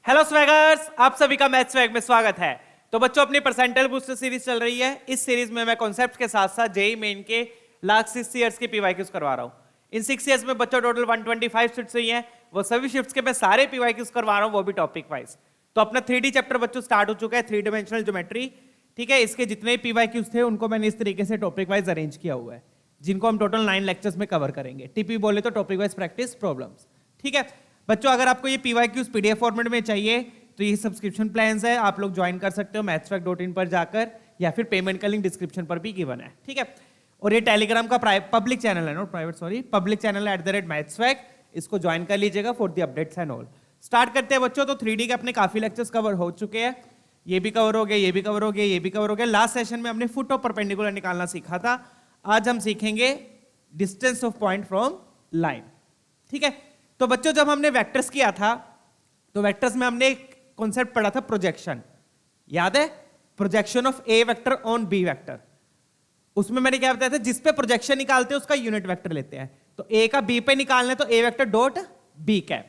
Hello स्वैगर्स, आप सभी का मैथ स्वैग में स्वागत है। तो बच्चों, अपनी परसेंटाइल बूस्टर सीरीज चल रही है। इस सीरीज में मैं कॉन्सेप्ट के साथ साथ जेईई मेन के लास्ट 6 ईयर्स के पीवाईक्यूज करवा रहा हूँ। इन 6 ईयर्स में बच्चों टोटल 125 शिफ्ट्स हुई हैं। वो सभी शिफ्ट्स के मैं सारे पीवाईक्यूज करवा रहा हूँ, वो भी टॉपिक वाइज। तो अपना 3D चैप्टर बच्चों स्टार्ट हो चुका है, 3 डायमेंशनल ज्योमेट्री। ठीक है, इसके जितने पीवाईक्यूज थे उनको मैंने इस तरीके से टॉपिक वाइज अरेंज किया हुआ है, जिनको हम टोटल 9 लेक्चर्स में कवर करेंगे। टीपी बोले तो टॉपिक वाइज प्रैक्टिस प्रॉब्लम्स। ठीक है बच्चों, अगर आपको ये पीवाईक्यूज पीडीएफ फॉर्मेट में चाहिए तो ये सब्सक्रिप्शन प्लान्स है, आप लोग ज्वाइन कर सकते हो mathswag.in पर जाकर, या फिर पेमेंट का लिंक डिस्क्रिप्शन पर भी गिवन है। ठीक है, और ये टेलीग्राम का पब्लिक चैनल है, not private, sorry, public channel है @mathswag। इसको ज्वाइन कर लीजिएगा for the updates and all. Start करते हैं बच्चों। तो 3D के अपने काफी लेक्चर्स कवर हो चुके हैं, ये भी कवर हो गए, ये भी कवर हो गए, ये भी कवर हो गए। लास्ट सेशन में हमने फुट ऑफ परपेंडिकुलर निकालना सीखा था। आज हम सीखेंगे distance of point from line. ठीक है, तो बच्चों जब हमने वेक्टर्स किया था तो वेक्टर्स में हमने एक कॉन्सेप्ट पढ़ा था, प्रोजेक्शन। याद है? Projection of a vector on b vector. उसमें मैंने क्या बताया था, जिस पे प्रोजेक्शन निकालते हैं उसका यूनिट वेक्टर लेते हैं। तो ए का बी पे निकालना है तो ए वेक्टर डॉट बी कैप।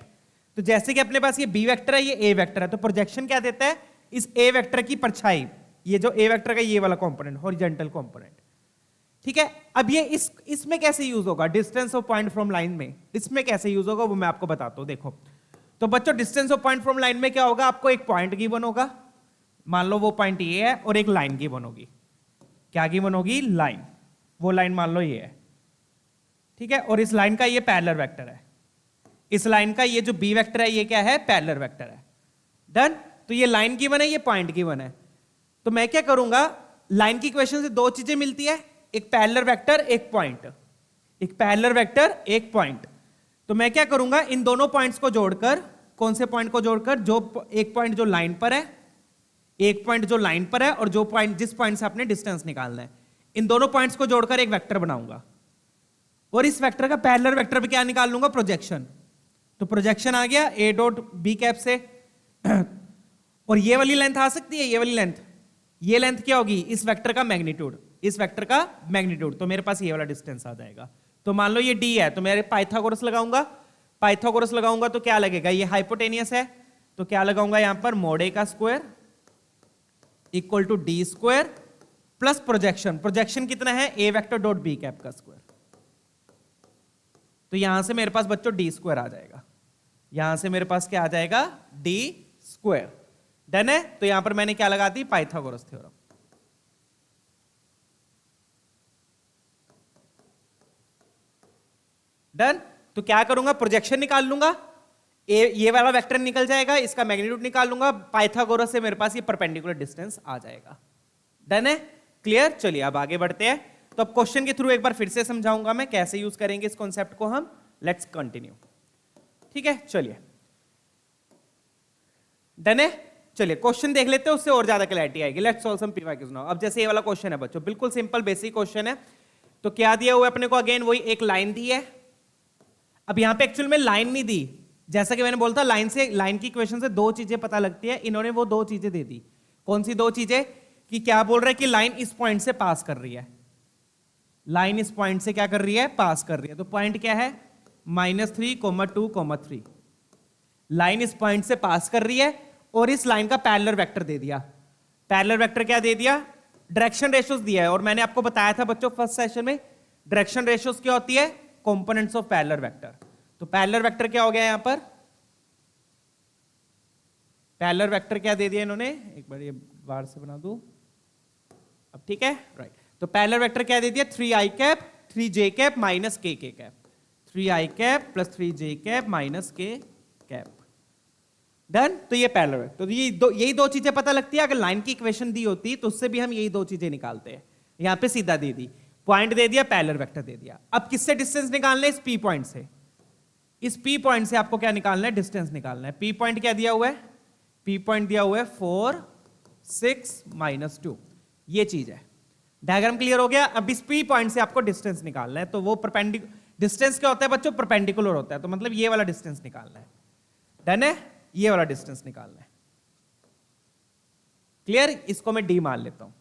तो जैसे कि अपने पास ये बी वेक्टर है, ये ए वेक्टर है, तो प्रोजेक्शन क्या देता है, इस ए वेक्टर की परछाई, ये जो ए वेक्टर का ये वाला कंपोनेंट, हॉरिजॉन्टल कंपोनेंट। ठीक है, अब ये इसमें कैसे यूज होगा, distance of point from line में इसमें कैसे यूज होगा वो मैं आपको बताता हूं। देखो, तो बच्चों distance of point from line में क्या होगा, आपको एक पॉइंट गिवन होगा, मान लो वो पॉइंट ये है, और एक लाइन गिवन होगी। क्या गिवन होगी? लाइन। वो लाइन मान लो ये है। ठीक है, और इस लाइन का ये पैरेलल वेक्टर है, इस लाइन का ये जो बी वेक्टर है ये क्या है, पैरेलल वेक्टर है। डन। तो ये लाइन गिवन है, ये पॉइंट गिवन है। तो मैं क्या करूंगा, लाइन की इक्वेशन से दो चीजें मिलती है, एक पैरेलल वेक्टर, एक पॉइंट। एक पैरेलल वेक्टर, एक पॉइंट। तो मैं क्या करूंगा, इन दोनों पॉइंट्स को जोड़कर, कौन से पॉइंट को जोड़कर, जो एक पॉइंट जो लाइन पर है, एक पॉइंट जो लाइन पर है, और जो पॉइंट जिस पॉइंट से आपने डिस्टेंस निकालना है, इन दोनों पॉइंट्स को जोड़कर एक वेक्टर बनाऊंगा। और इस वेक्टर का पैरेलल वेक्टर पे क्या निकाल लूंगा, प्रोजेक्शन। तो प्रोजेक्शन आ गया ए डॉट बी कैप से। और ये वाली लेंथ आ सकती है, ये वाली लेंथ, ये लेंथ क्या होगी, इस वेक्टर का मैग्नीट्यूड, इस वेक्टर का मैग्नीट्यूड। तो मेरे पास ये वाला डिस्टेंस आ जाएगा। तो मान लो ये d है, तो मैं पाइथागोरस लगाऊंगा। पाइथागोरस लगाऊंगा तो क्या लगेगा, ये हाइपोटेनियस है, तो क्या लगाऊंगा यहां पर, मोड a का square equal to d square plus projection. Projection कितना है, a vector dot b cap का स्क्वायर। तो यहां से मेरे पास बच्चों d स्क्वायर आ जाएगा, यहां से मेरे पास क्या आ जाएगा, d स्क्वायर। डन है। तो यहां पर मैंने क्या लगा दी, पाइथागोरस थ्योरम। डन। तो क्या करूंगा, प्रोजेक्शन निकाल लूंगा, ये वाला वेक्टर निकल जाएगा, इसका मैग्नीट्यूड निकाल लूंगा, पाइथागोरस से मेरे पास ये परपेंडिकुलर डिस्टेंस आ जाएगा। डन है, क्लियर। चलिए अब आगे बढ़ते हैं। तो अब क्वेश्चन के थ्रू एक बार फिर से समझाऊंगा मैं कैसे यूज करेंगे इस कॉन्सेप्ट को हम। Let's continue. ठीक है, चलिए। डन है, चलिए क्वेश्चन देख लेते हैं, उससे और ज्यादा क्लैरिटी आएगी। Let's solve some PYQs now. अब जैसे ये वाला क्वेश्चन है बच्चों, बिल्कुल सिंपल बेसिक क्वेश्चन है। तो क्या दिया हुआ है अपने को, अगेन वही एक लाइन दी है। अब यहां पे एक्चुअल में लाइन नहीं दी, जैसा कि मैंने बोलता लाइन से, लाइन की इक्वेशन से दो चीजें पता लगती है, इन्होंने वो दो चीजें दे दी। कौन सी दो चीजें, कि क्या बोल रहा है कि लाइन इस पॉइंट से पास कर रही है, लाइन इस पॉइंट से क्या कर रही है, पास कर रही है। तो पॉइंट क्या है, -3, 2, 3। लाइन इस पॉइंट से पास कर रही है, और इस लाइन का पैरेलल वेक्टर दे दिया। पैरेलल वेक्टर क्या दे दिया, डायरेक्शन रेशियोज दिया है। और मैंने आपको बताया था बच्चों फर्स्ट सेशन में, डायरेक्शन रेशियोज क्या होती है, कंपोनेंट्स ऑफ पैरेलल वेक्टर। तो पैरेलल वेक्टर क्या हो गया यहां पर, पैरेलल वेक्टर क्या दे दिया इन्होंने, एक बार ये बार से बना दूं अब, ठीक है, राइट। तो पैरेलल वेक्टर क्या दे दिया, 3i cap 3j cap minus k cap, 3i cap plus 3j cap minus k cap. Done. तो ये पैरेलल वेक्टर, तो यही दो चीजें पता लगती है। अगर लाइन की इक्वेशन दी होती तो उससे भी हम यही दो चीजें निकालते हैं। यहां पे सीधा दे दी, पॉइंट दे दिया, पैरेलल वेक्टर दे दिया। अब किससे डिस्टेंस निकालना है, इस P पॉइंट से। इस P पॉइंट से आपको क्या निकालना है, डिस्टेंस निकालना है। P पॉइंट क्या दिया हुआ है, P पॉइंट दिया हुआ है 4, 6, -2, ये चीज है। डायग्राम क्लियर हो गया। अब इस P पॉइंट से आपको डिस्टेंस निकालना है। तो वो परपेंडिकुलर डिस्टेंस क्या होता है बच्चों, परपेंडिकुलर होता है। तो मतलब ये वाला डिस्टेंस निकालना है। डन है, ये वाला डिस्टेंस निकालना है। क्लियर। इसको मैं D मान लेता हूं।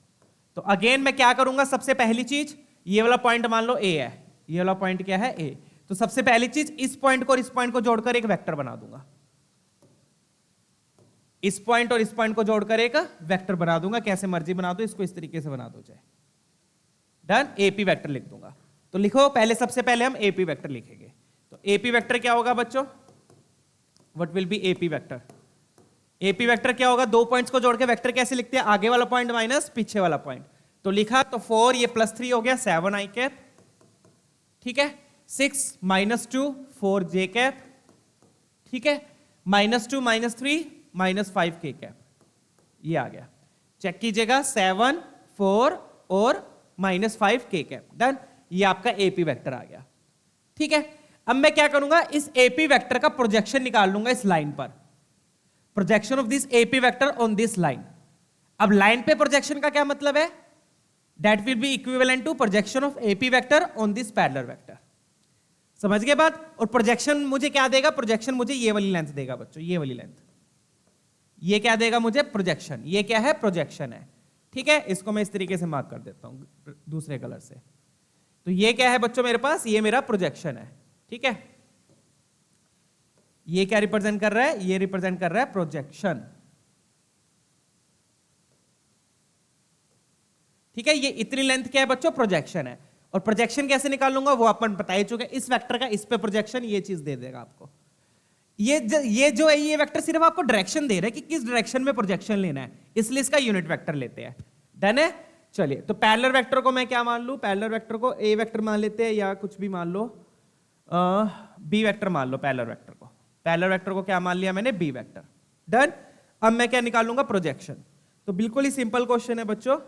तो अगेन मैं क्या करूंगा, सबसे पहली चीज, ये वाला पॉइंट मान लो A है, ये वाला पॉइंट क्या है, A। तो सबसे पहली चीज, इस पॉइंट को और इस पॉइंट को जोड़कर एक वेक्टर बना दूंगा। इस पॉइंट और इस पॉइंट को जोड़कर एक वेक्टर बना दूंगा, कैसे मर्जी बना दो, इसको इस तरीके से बना दो चाहे। डन, एपी वेक्टर लिख दूंगा। तो लिखो पहले, सबसे पहले हम एपी वेक्टर लिखेंगे। तो एपी वेक्टर क्या होगा बच्चों? What will B AP vector? AP vector क्या होगा? दो पॉइंट्स को जोड़ के वेक्टर कैसे लिखते हैं? आगे वाला पॉइंट माइनस पीछे वाला पॉइंट। तो लिखा तो 4, ये +3 हो गया 7 i कैप, ठीक है। 6 -2 4 j कैप, ठीक है। -2 -3 -5 k कैप, ये आ गया। चेक कीजिएगा 7 4 और -5 k कैप। डन, ये आपका एपी वेक्टर आ गया, ठीक है। अब मैं क्या करूंगा? इस एपी वेक्टर का प्रोजेक्शन निकाल लूंगा इस लाइन पर। Projection of this AP vector on this line. अब लाइन पे प्रोजेक्शन का क्या मतलब है? That will be equivalent to projection of AP vector on this parallel vector. समझ गए बात? और प्रोजेक्शन मुझे क्या देगा? प्रोजेक्शन मुझे ये वाली लेंथ देगा बच्चों, ये वाली लेंथ। ये क्या देगा मुझे? प्रोजेक्शन। ये क्या है? प्रोजेक्शन है, ठीक है। इसको मैं इस तरीके से मार्क कर देता हूं दूसरे कलर से। तो ये क्या है बच्चों मेरे पास? ये मेरा प्रोजेक्शन है, ठीक है। ये क्या रिप्रेजेंट कर रहा है? ये रिप्रेजेंट कर रहा है प्रोजेक्शन, ठीक है। ये इतनी लेंथ क्या है बच्चों? प्रोजेक्शन है। और प्रोजेक्शन कैसे निकालूंगा वो अपन बता ही चुके हैं। इस वेक्टर का इस पे प्रोजेक्शन ये चीज दे देगा आपको। ये जो है ये वेक्टर सिर्फ आपको डायरेक्शन दे रहा है कि किस डायरेक्शन में प्रोजेक्शन लेना है, इसलिए इसका यूनिट वेक्टर लेते हैं। डन है। चलिए, तो पैरेलल वेक्टर को मैं क्या मान लूं? पैरेलल वेक्टर को ए वेक्टर मान लेते हैं, या कुछ भी मान लो, बी वेक्टर मान लो। पैरेलल वेक्टर को, पैरेलल वेक्टर को क्या मान लिया मैंने? B vector. डन। अब मैं क्या निकालूंगा? प्रोजेक्शन। तो बिल्कुल ही सिंपल क्वेश्चन है बच्चों,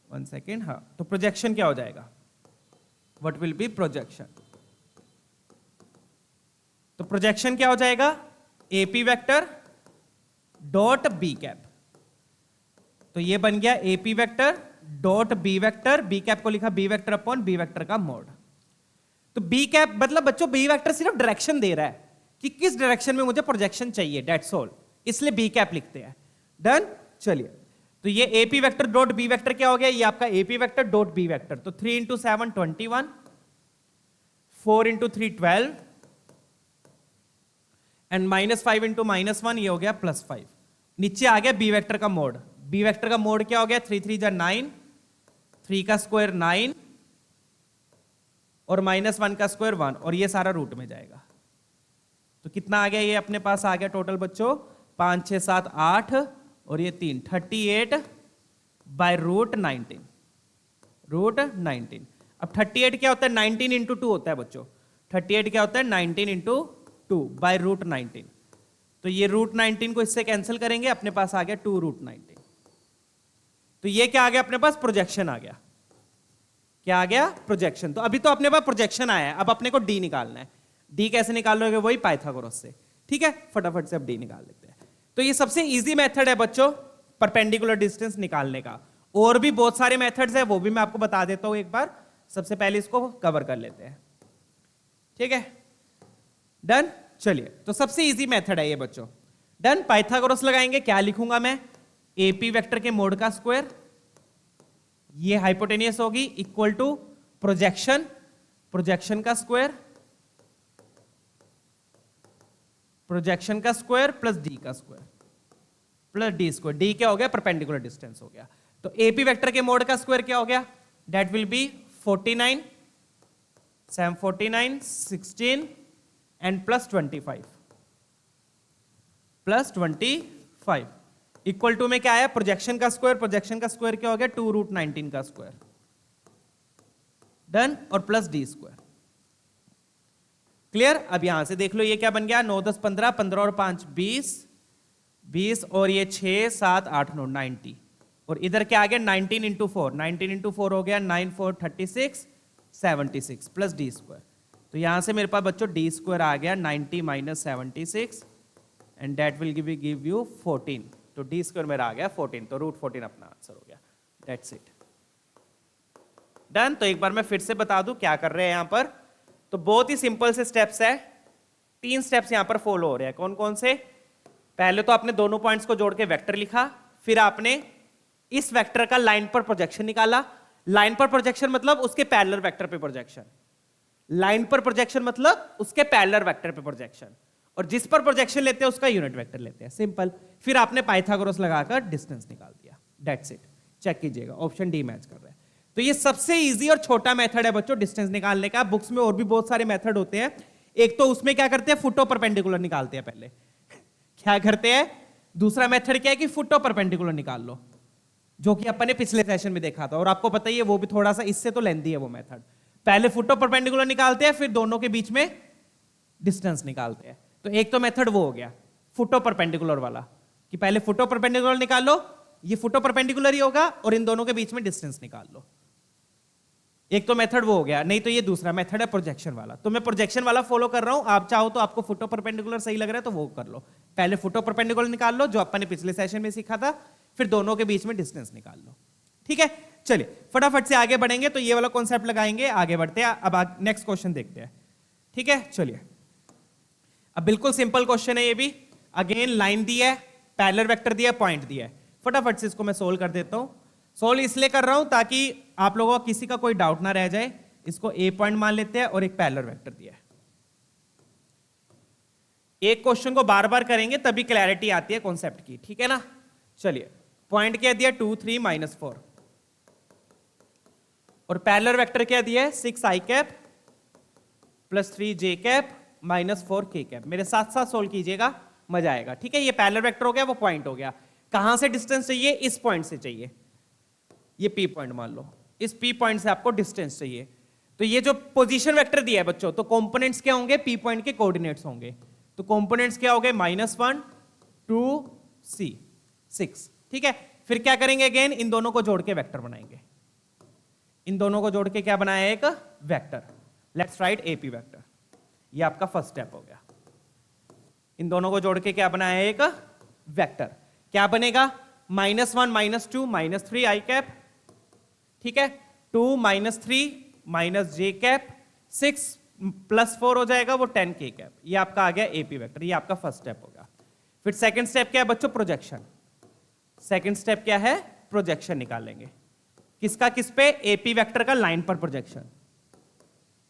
1 सेकेंड। हाँ, तो प्रोजेक्शन क्या हो जाएगा? What will be projection? तो प्रोजेक्शन क्या हो जाएगा? AP vector dot b cap. तो ये बन गया AP vector dot b vector. B cap को लिखा b vector upon b vector का मोड। तो बी कैप मतलब बच्चों बी वेक्टर सिर्फ डायरेक्शन दे रहा है कि किस डायरेक्शन में मुझे प्रोजेक्शन चाहिए, दैट्स ऑल, इसलिए बी कैप लिखते हैं। डन। चलिए, तो ये AP vector dot b vector क्या हो गया? ये आपका AP vector dot b vector. तो 3 × 7 21, 4 × 3 12, एंड -5 × -1 ये हो गया +5। नीचे आ गया बी वेक्टर का मोड। बी वेक्टर का मोड क्या हो गया? 3 3 = 9, 3 का स्क्वायर 9 और -1 का स्क्वायर 1, और ये सारा रूट में जाएगा। तो कितना आ गया? ये अपने पास आ गया टोटल बच्चों 5 6 7 8 और ये 3, 38 बाय रूट 19। रूट 19। अब 38 क्या होता है? 19 × 2 होता है बच्चों। 38 क्या होता है? 19 × 2 बाय रूट 19। तो ये रूट 19 को इससे कैंसिल करेंगे, अपने पास आ गया 2 √ 19। तो ये क्या आ गया अपने पास? प्रोजेक्शन आ गया। क्या आ गया? प्रोजेक्शन। तो अभी तो अपने पास प्रोजेक्शन आया है, अब अपने को डी निकालना है। डी कैसे निकालोगे? वही पाइथागोरस से, ठीक है। फटाफट से अब डी निकाल लेते हैं। तो ये सबसे इजी मेथड है बच्चों परपेंडिकुलर डिस्टेंस निकालने का। और भी बहुत सारे मेथड्स हैं, वो भी मैं आपको बता देता हूं एक बार। सबसे पहले इसको कवर कर लेते हैं, ठीक है। डन। चलिए, तो सबसे इजी मेथड है ये बच्चों। डन। पाइथागोरस लगाएंगे, क्या लिखूंगा मैं? एपी वेक्टर के मोड का स्क्वायर, ये हाइपोटेनियस होगी, इक्वल टू प्रोजेक्शन, प्रोजेक्शन का स्क्वायर, प्रोजेक्शन का स्क्वायर प्लस डी का square plus D square. D क्या हो गया? परपेंडिकुलर डिस्टेंस हो गया। तो एपी वेक्टर के मोड का स्क्वायर क्या हो गया? That will be 49 7 49 16 and plus 25 equal to में क्या आया? प्रोजेक्शन का स्क्वायर, प्रोजेक्शन का स्क्वायर क्या हो गया? 2 √ 19 का स्क्वायर। डन। और प्लस डी स्क्वायर। क्लियर? अब यहां से देख लो ये क्या बन गया? 9 10 15, 15 और 5 20, 20 और ये 6 7 8 9 90। और इधर क्या आ गया? 19 × 4, 19 × 4 हो गया 9 4 36 76 प्लस डी स्क्वायर। तो यहां से मेरे पास बच्चों डी स्क्वायर आ गया 90 - 76 and that will give you 14। तो डी स्क्वायर मेरा आ गया 14, तो √ 14 अपना आंसर हो गया। That's it. डन। तो एक बार मैं फिर से बता दूं क्या कर रहे हैं यहां पर। तो बहुत ही सिंपल से स्टेप्स है, 3 स्टेप्स यहां पर फॉलो हो रहे हैं। कौन कौन से? पहले तो आपने दोनों पॉइंट्स को जोड़ के वेक्टर लिखा, फिर आपने इस वेक्टर का लाइन पर प्रोजेक्शन निकाला। लाइन पर प्रोजेक्शन मतलब उसके पैरेलल वेक्टर पे प्रोजेक्शन। लाइन पर प्रोजेक्शन मतलब उसके पैरेलल वेक्टर पे प्रोजेक्शन। और जिस पर प्रोजेक्शन लेते हैं उसका यूनिट वेक्टर लेते हैं, सिंपल। फिर आपने पाइथागोरस लगाकर डिस्टेंस निकाल दिया, दैट्स इट। चेक कीजिएगा, ऑप्शन डी मैच कर रहा है। तो ये सबसे इजी और छोटा मेथड है बच्चों डिस्टेंस निकालने का। बुक्स में और भी बहुत सारे मेथड होते हैं। एक तो उसमें क्या करते हैं, फुटो परपेंडिकुलर निकालते हैं पहले। क्या करते हैं? दूसरा मेथड क्या है कि फुटो परपेंडिकुलर निकाल लो, जो कि अपन ने पिछले सेशन में देखा था, और आपको पता ही है वो भी थोड़ा सा इससे तो लेंथी है वो मेथड। पहले फुटो परपेंडिकुलर निकालते हैं, फिर दोनों के बीच में डिस्टेंस निकालते हैं। तो एक तो मेथड वो हो गया फुटो परपेंडिकुलर वाला, कि पहले फुटो परपेंडिकुलर निकाल लो, ये फुटो परपेंडिकुलर ही होगा, और इन दोनों के बीच में डिस्टेंस निकाल लो। एक तो मेथड वो हो गया, नहीं तो ये दूसरा मेथड है प्रोजेक्शन वाला। तो मैं प्रोजेक्शन वाला फॉलो कर रहा हूं, आप चाहो तो आपको फुटो परपेंडिकुलर सही लग रहा है तो वो कर लो। पहले फुटो परपेंडिकुलर निकाल लो जो अपन ने पिछले सेशन में सीखा था, फिर दोनों के बीच में डिस्टेंस निकाल लो। ठीक है, चलिए फटाफट से आगे बढ़ेंगे। तो ये वाला कॉन्सेप्ट लगाएंगे, आगे बढ़ते हैं। अब नेक्स्ट क्वेश्चन देखते हैं। ठीक है, चलिए। अब बिल्कुल सिंपल क्वेश्चन है ये भी। अगेन लाइन दी है, पैरेलल वेक्टर दिया है, पॉइंट दिया है। फटाफट से इसको मैं सोल्व कर देता हूं। सोल्व इसलिए कर रहा हूं ताकि आप लोगों को किसी का कोई डाउट ना रह जाए। इसको ए पॉइंट मान लेते हैं और एक पैरेलल वेक्टर दिया है। एक क्वेश्चन को बार बार करेंगे तभी क्लैरिटी आती है कॉन्सेप्ट की। ठीक है ना, चलिए। पॉइंट क्या दिया, 2 3 -4, और पैरेलल वेक्टर क्या दिया है, 6 i cap plus 3 j cap -4 k cap. मेरे साथ साथ सोल्व कीजिएगा, मजा आएगा। ठीक है, ये पैरेलल वेक्टर हो गया, वो पॉइंट हो गया। कहां से डिस्टेंस चाहिए, इस पॉइंट से चाहिए। ये p पॉइंट मान लो, इस p पॉइंट से आपको डिस्टेंस चाहिए। तो ये जो पोजीशन वेक्टर दिया है बच्चों, तो कंपोनेंट्स क्या होंगे, p पॉइंट के कोऑर्डिनेट्स होंगे। तो कंपोनेंट्स क्या हो गए, -1 2 6। ठीक है, फिर क्या करेंगे, अगेन इन दोनों को जोड़ के वेक्टर बनाएंगे। इन दोनों को जोड़ के क्या बनाया, एक vector. Let's write AP vector. ये आपका फर्स्ट स्टेप हो गया। इन दोनों को जोड़ के क्या बनाया, एक वेक्टर। क्या बनेगा, -1 -2 -3 i कैप। ठीक है, 2 -3 - j कैप, 6 + 4 हो जाएगा वो 10 k कैप। ये आपका आ गया एपी वेक्टर। ये आपका फर्स्ट स्टेप होगा। फिर सेकंड स्टेप क्या है बच्चों, प्रोजेक्शन। सेकंड स्टेप क्या है, प्रोजेक्शन निकालेंगे। किसका किस पे, एपी वेक्टर का लाइन पर प्रोजेक्शन,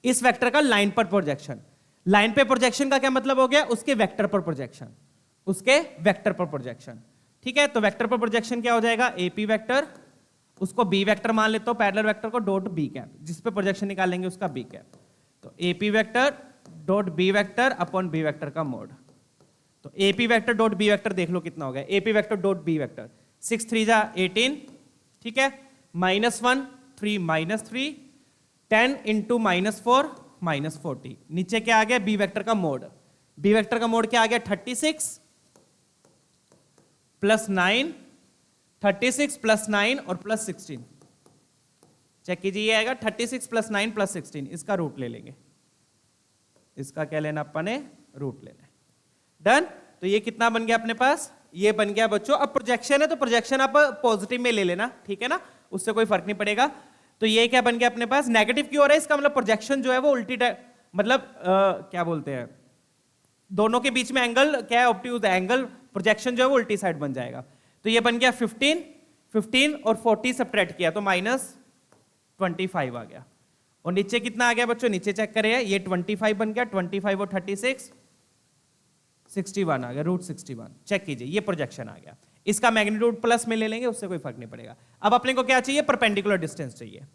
इस वेक्टर का लाइन पर प्रोजेक्शन। लाइन पे प्रोजेक्शन का क्या मतलब हो गया, उसके वेक्टर पर प्रोजेक्शन, उसके वेक्टर पर प्रोजेक्शन। ठीक है, तो वेक्टर पर प्रोजेक्शन क्या हो जाएगा, एपी वेक्टर, उसको बी वेक्टर मान लेता हूं, पैरेलल वेक्टर को डॉट बी कैप, जिस पे प्रोजेक्शन निकालेंगे उसका बी कैप। तो AP vector dot b vector upon b vector का मोड। तो AP vector dot b vector देख लो कितना हो गया, AP vector dot b vector 6 3 जा 18। ठीक है, -1 3 -3 10 इंटू -4 -40। नीचे क्या आ गया, बी वेक्टर का मोड। बी वेक्टर का मोड क्या आ गया, 36 + 9, 36 + 9 और +16। चेक कीजिए, ये आएगा 36 + 9 +16। इसका रूट ले लेंगे। इसका क्या लेना अपन ने, रूट लेना है। डन। तो ये कितना बन गया अपने पास, ये बन गया बच्चों। अब प्रोजेक्शन है तो प्रोजेक्शन आप पॉजिटिव में ले लेना, ठीक है ना, उससे कोई फर्क नहीं पड़ेगा। तो ये क्या बन गया अपने पास, नेगेटिव क्यों हो रहा है, इसका मतलब प्रोजेक्शन जो है वो उल्टी मतलब क्या बोलते हैं, दोनों के बीच में एंगल क्या है, ऑब्ट्यूज एंगल, प्रोजेक्शन जो है वो उल्टी साइड बन जाएगा। तो ये बन गया 15 और 40 सब्ट्रैक्ट किया तो -25 आ गया। और नीचे कितना आ गया बच्चों, नीचे चेक करें, ये 25 बन गया, 25 और 36 61 आ गया, √61। चेक कीजिए, ये प्रोजेक्शन आ गया। इसका मैग्नीट्यूड प्लस में ले लेंगे, उससे कोई फर्क नहीं पड़ेगा। अब अपने को क्या चाहिए, परपेंडिकुलर डिस्टेंस चाहिए,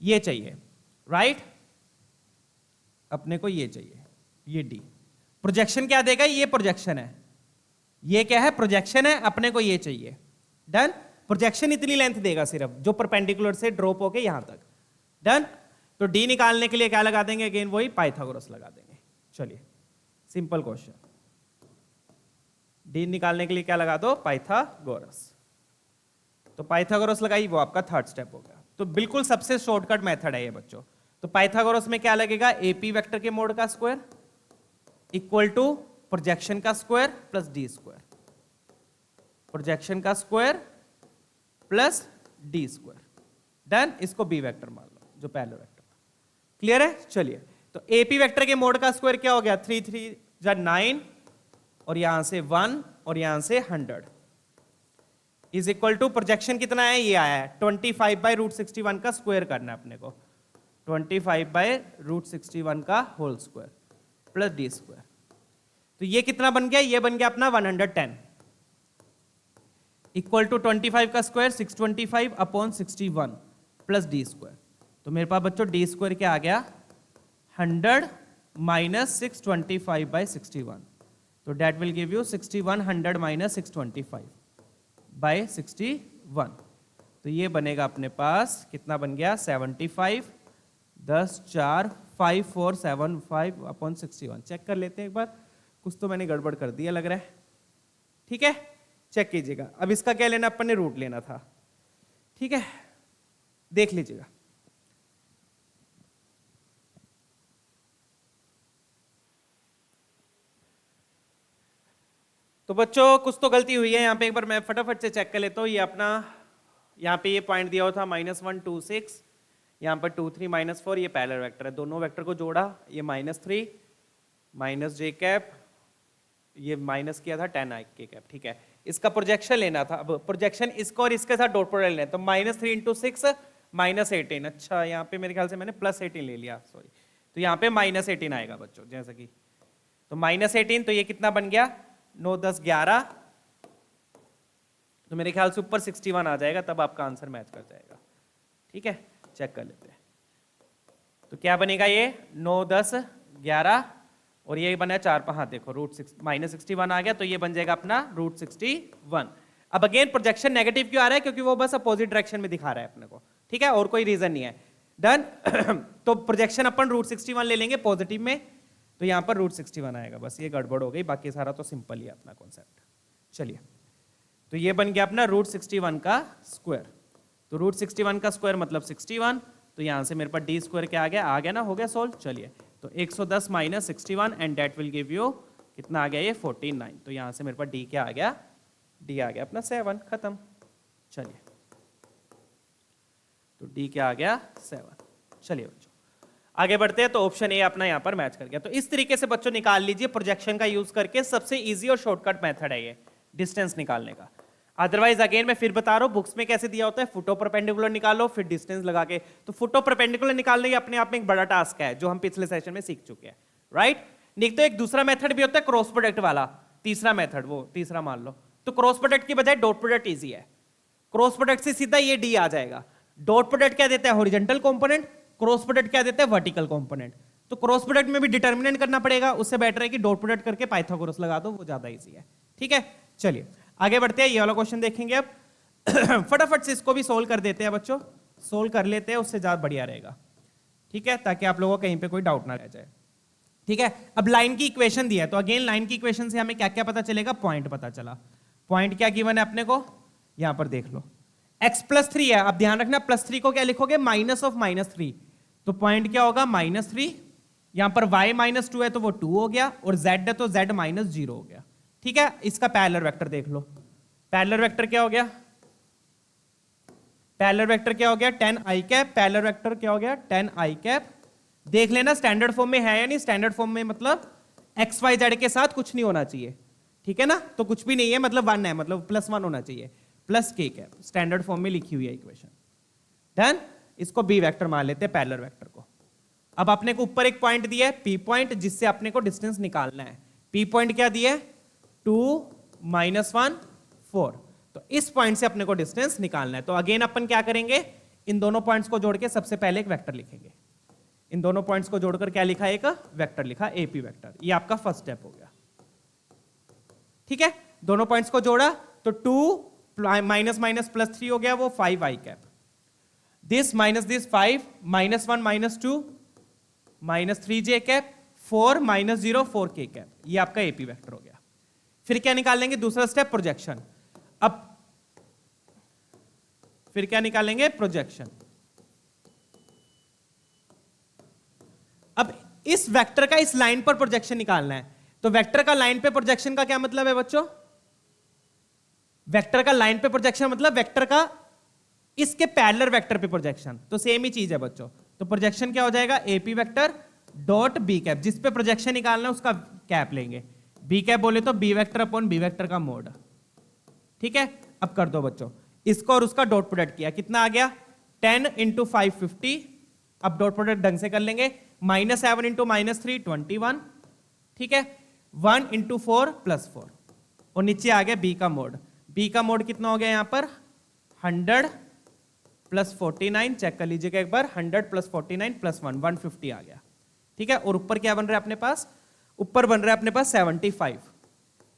ये चाहिए, राइट। अपने को ये चाहिए, ये डी। प्रोजेक्शन क्या देगा, ये प्रोजेक्शन है, ये क्या है, प्रोजेक्शन है, अपने को ये चाहिए। डन। प्रोजेक्शन इतनी लेंथ देगा सिर्फ, जो परपेंडिकुलर से ड्रॉप होके यहां तक। डन। तो डी निकालने के लिए क्या लगा देंगे, अगेन वही पाइथागोरस लगा देंगे। चलिए, सिंपल क्वेश्चन। डी निकालने के लिए क्या लगा दो, पाइथागोरस। तो पाइथागोरस लगाई, वो आपका थर्ड स्टेप हो गया। तो बिल्कुल सबसे शॉर्टकट मेथड है ये बच्चों। तो पाइथागोरस में क्या लगेगा, एपी वेक्टर के मोड का स्क्वायर इक्वल टू प्रोजेक्शन का square plus D square, projection का square plus D square. Done. इसको बी वेक्टर मान लो, जो पैरेलल वेक्टर। क्लियर है। चलिए, तो एपी वेक्टर के मोड का स्क्वायर क्या हो गया, 3 3 जा 9 और यहां से 1 और यहां से 100 इज इक्वल टू प्रोजेक्शन कितना है, ये आया है 25/√61 का स्क्वायर करना है अपने को, 25/√61 का whole square plus D square. तो ये कितना बन गया, ये बन गया अपना 110 इक्वल टू 25 का square 625 upon 61 plus D square. तो मेरे पास बच्चों डी स्क्वायर क्या आ गया 100 माइनस 625 बाई 61। तो that will give you 6100 minus 625 by 61। तो ये बनेगा अपने पास कितना बन गया 75 10 4 5475 अपॉन 61। चेक कर लेते हैं एक बार, कुछ तो मैंने गड़बड़ कर दिया लग रहा है। ठीक है, चेक कीजिएगा। अब इसका क्या लेना, अपन ने रूट लेना था। ठीक है, देख लीजिएगा। तो बच्चों कुछ तो गलती हुई है यहाँ पे, एक बार मैं फटाफट से चेक कर लेता हूँ। ये अपना यहाँ पे ये पॉइंट दिया हुआ था -126, यहाँ पर 2 3 -4, ये पैरेलल वेक्टर है। दोनों वेक्टर को जोड़ा, ये -3 माइनस जे कैप, ये माइनस किया था 10 आई के कैप। ठीक है, इसका प्रोजेक्शन लेना था। अब प्रोजेक्शन इसको और इसके साथ डॉट प्रोडक्ट लेना, तो -3 × 6 -18। अच्छा, यहाँ पे मेरे ख्याल से मैंने +18 ले लिया, सॉरी। तो यहाँ पे -18 आएगा बच्चों, जैसा कि तो -18। तो ये कितना बन गया 9 10 11। तो मेरे ख्याल से ऊपर 61 आ जाएगा, तब आपका आंसर मैच कर जाएगा। ठीक है, चेक कर लेते हैं। तो क्या बनेगा ये 9 10 11 और ये बना 4 5, हाँ देखो -61 आ गया। तो ये बन जाएगा अपना √61। अब अगेन प्रोजेक्शन नेगेटिव क्यों आ रहा है, क्योंकि वो बस अपोजिट डायरेक्शन में दिखा रहा है अपने को। ठीक है, और कोई रीजन नहीं है। डन। तो प्रोजेक्शन अपन √61 ले लेंगे पॉजिटिव में, तो यहां पर √61 आएगा। बस ये गड़बड़ हो गई, बाकी सारा तो सिंपल ही है अपना कॉन्सेप्ट। चलिए, तो ये बन गया अपना √61 का स्क्वायर। तो √61 का स्क्वायर मतलब 61। तो यहां से मेरे पास डी स्क्वायर क्या आ गया ना, हो गया सोल्व। चलिए, तो 110 minus 61 and that will give you कितना आ गया ये 49। तो यहां से मेरे पास डी क्या आ गया, डी आ गया अपना 7। खत्म। चलिए, तो डी क्या आ गया 7। चलिए बच्चों आगे बढ़ते हैं। तो ऑप्शन ए अपना यहां पर मैच कर गया। तो इस तरीके से बच्चों निकाल लीजिए, प्रोजेक्शन का यूज करके सबसे इजी और शॉर्टकट मेथड है ये डिस्टेंस निकालने का। अदरवाइज अगेन मैं फिर बता रहा हूं, बुक्स में कैसे दिया होता है, फुटो परपेंडिकुलर निकालो फिर डिस्टेंस लगा के। तो फुटो परपेंडिकुलर निकालने की अपने आप में एक बड़ा टास्क है, जो हम पिछले सेशन में सीख चुके हैं, राइट। नहीं तो एक दूसरा मेथड भी होता है क्रॉस प्रोडक्ट वाला, तीसरा मेथड, वो तीसरा मान लो। तो क्रॉस प्रोडक्ट की बजाय डॉट प्रोडक्ट इजी है। क्रॉस प्रोडक्ट से सीधा ये डी आ जाएगा। डॉट प्रोडक्ट क्या देता है, हॉरिजॉन्टल कंपोनेंट। क्रॉस प्रोडक्ट क्या देता है, वर्टिकल कंपोनेंट। तो क्रॉस प्रोडक्ट में भी डिटर्मिनेंट करना पड़ेगा, उससे बेटर है कि डॉट प्रोडक्ट करके पाइथागोरस लगा दो, वो ज्यादा इजी है। ठीक है, चलिए आगे बढ़ते हैं। ये वाला क्वेश्चन देखेंगे अब। फटाफट से इसको भी सोल्व कर देते हैं बच्चों, सोल्व कर लेते हैं, उससे ज्यादा बढ़िया रहेगा। ठीक है, ताकि आप लोगों को कहीं पे कोई डाउट ना रह जाए। ठीक है, अब लाइन की इक्वेशन दी है, तो अगेन लाइन की इक्वेशन से हमें क्या क्या पता चलेगा, पॉइंट पता चला। पॉइंट क्या गिवन है अपने को, यहां पर देख लो x +3 है। अब ध्यान रखना +3 को क्या लिखोगे, माइनस ऑफ -3। तो पॉइंट क्या होगा -3। यहां पर y -2 है तो वो 2 हो गया, और z है तो z -0 हो गया। ठीक है, इसका पैरेलल वेक्टर देख लो। पैरेलल वेक्टर क्या हो गया, पैरेलल वेक्टर क्या हो गया 10i कैप। पैरेलल वेक्टर क्या हो गया 10i कैप। देख लेना स्टैंडर्ड फॉर्म में है या नहीं। स्टैंडर्ड फॉर्म में मतलब एक्स वाई जेड के साथ कुछ नहीं होना चाहिए। ठीक है ना, तो कुछ भी नहीं है मतलब 1 है, मतलब +1 होना चाहिए, प्लस के कैप। स्टैंडर्ड फॉर्म में लिखी हुई है इक्वेशन। डन। इसको बी वेक्टर मान लेते हैं पैरेलल वेक्टर को। अब अपने को ऊपर एक पॉइंट दिया है पी पॉइंट, जिससे अपने को डिस्टेंस निकालना है। पी पॉइंट क्या दिया है 2 -1 4। तो इस पॉइंट से अपने को डिस्टेंस निकालना है। तो अगेन अपन क्या करेंगे, इन दोनों पॉइंट्स को जोड़ के सबसे पहले एक वेक्टर लिखेंगे। इन दोनों पॉइंट्स को जोड़कर क्या लिखा, एक वेक्टर लिखा, एपी वेक्टर। ये आपका फर्स्ट स्टेप हो गया। ठीक है, दोनों पॉइंट्स को जोड़ा तो 2 -3 हो गया, वो 5i cap. This minus this 5 -1 -2 -3j cap, 4 -0 4k cap. ये आपका एपी वेक्टर हो गया। फिर क्या निकालेंगे, दूसरा स्टेप प्रोजेक्शन। अब फिर क्या निकालेंगे, प्रोजेक्शन। अब इस वेक्टर का इस लाइन पर प्रोजेक्शन निकालना है। तो वेक्टर का लाइन पे प्रोजेक्शन का क्या मतलब है बच्चों, वेक्टर का लाइन पे प्रोजेक्शन मतलब वेक्टर का इसके पैरेलल वेक्टर पे प्रोजेक्शन। तो सेम ही चीज है बच्चों। तो प्रोजेक्शन क्या हो जाएगा, AP vector dot b cap. जिस पे प्रोजेक्शन निकालना है उसका कैप लेंगे। बी कैप बोले तो b vector upon b vector का मोड। ठीक है, अब कर दो बच्चों, इसको और उसका डॉट प्रोडक्ट किया, कितना आ गया 10 × 550। अब डॉट प्रोडक्ट ढंग से कर लेंगे, -7 × -3 21। ठीक है, 1 इंटू 4 प्लस 4, और नीचे आ गया बी का मोड। बी का मोड कितना हो गया यहाँ पर 100 प्लस 49, चेक कर लीजिएगा एक बार, 100 प्लस 49 प्लस 1, 150 आ गया। ठीक है, और ऊपर क्या बन रहा है अपने पास, ऊपर बन रहा है अपने पास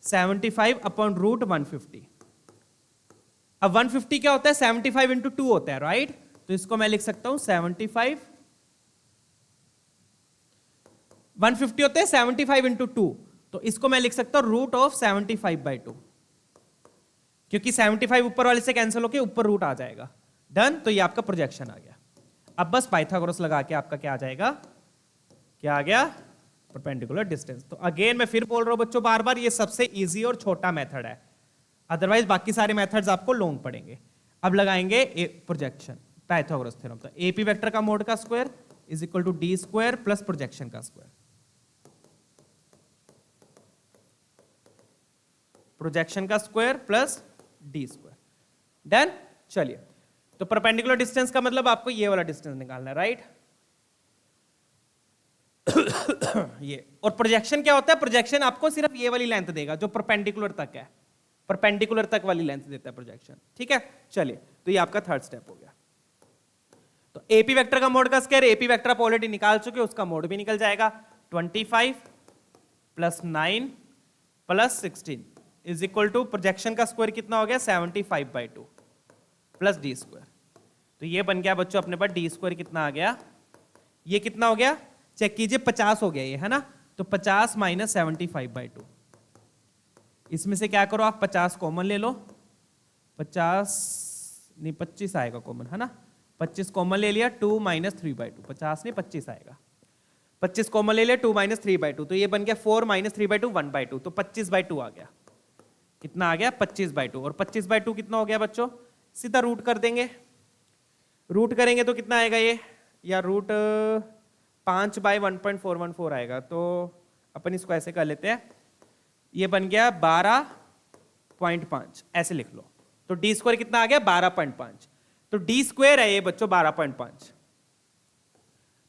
75 अपॉन रूट 150। अब 150 क्या होता है, 75 इंटू 2 होता है, राइट? तो इसको मैं लिख सकता हूं 75, 150 होते हैं 75 इंटू 2, तो इसको मैं लिख सकता हूं रूट ऑफ 75/2, क्योंकि 75 ऊपर वाले से कैंसिल होकर ऊपर रूट आ जाएगा। डन, तो ये आपका प्रोजेक्शन आ गया। अब बस पाइथागोरस लगा के आपका क्या आ जाएगा, क्या आ गया, परपेंडिकुलर डिस्टेंस। तो अगेन मैं फिर बोल रहा हूं बच्चों बार बार, ये सबसे इजी और छोटा मेथड है, अदरवाइज बाकी सारे मेथड्स आपको लॉन्ग पड़ेंगे। अब लगाएंगे प्रोजेक्शन, पाइथागोरस थ्योरम। तो एपी वेक्टर का मोड का square is equal to d square plus projection का स्क्वायर, प्रोजेक्शन का square plus D square. Done, चलिए। तो परपेंडिकुलर डिस्टेंस का मतलब आपको ये वाला डिस्टेंस निकालना है, राइट? ये, और प्रोजेक्शन क्या होता है, प्रोजेक्शन आपको सिर्फ ये वाली लेंथ देगा जो परपेंडिकुलर तक है, परपेंडिकुलर तक वाली लेंथ देता है प्रोजेक्शन। ठीक है, चलिए, तो ये आपका थर्ड स्टेप हो गया। तो एपी वेक्टर का मोड का स्क्वायर, एपी वेक्टर आप ऑलरेडी निकाल चुके, उसका मोड भी निकल जाएगा। 25 plus 9 plus 16 is equal to projection का स्क्वायर कितना हो गया 75/2 प्लस डी स्क्वायर। तो ये बन गया बच्चों अपने पास डी स्क्वायर कितना आ गया, ये कितना हो गया, चेक कीजिए 50 हो गया ये, है ना? तो 50 माइनस 75/2, इसमें से क्या करो आप 50 कॉमन ले लो, 50 नहीं 25 आएगा कॉमन, है ना? 25 कॉमन ले लिया, 2 माइनस 3/2, 50 नहीं 25 आएगा, 25 कॉमन ले लिया, 2 माइनस 3/2, तो ये बन गया 4 माइनस 3/2 1/2, तो 25/2 आ गया। कितना आ गया 25/2, और 25/2 कितना हो गया बच्चों, सीधा रूट कर देंगे, रूट करेंगे तो कितना आएगा ये, या रूट 5/1.414 आएगा। तो अपन इसको ऐसे कर लेते हैं, ये बन गया 12.5, ऐसे लिख लो। तो डी स्क्वायर कितना आ गया 12.5, तो डी स्क्वायर है ये बच्चों 12.5,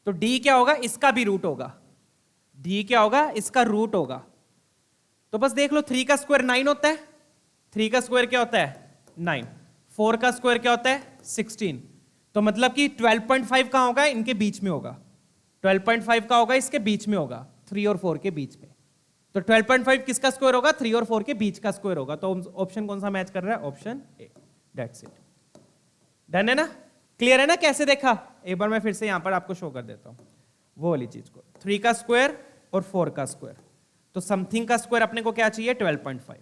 तो डी क्या होगा, इसका भी रूट होगा, डी क्या होगा, इसका रूट होगा। तो बस देख लो 3 का स्क्वायर 9 होता है, 3 का स्क्वायर क्या होता है 9, 4 का स्क्वायर क्या होता है 16, तो मतलब कि 12.5 कहां होगा, इनके बीच में होगा, 12.5 का होगा इसके बीच में होगा, 3 और 4 के बीच में। तो 12.5 किसका स्क्वायर होगा, 3 और 4 के बीच का स्क्वायर होगा। तो ऑप्शन कौन सा मैच कर रहा है, option A. That's it, done है ना, क्लियर है ना? कैसे देखा, एक बार मैं फिर से यहां पर आपको शो कर देता हूं वो वाली चीज को, 3 का स्क्वायर और 4 का स्क्वायर, तो समथिंग का स्क्वायर अपने को क्या चाहिए 12.5।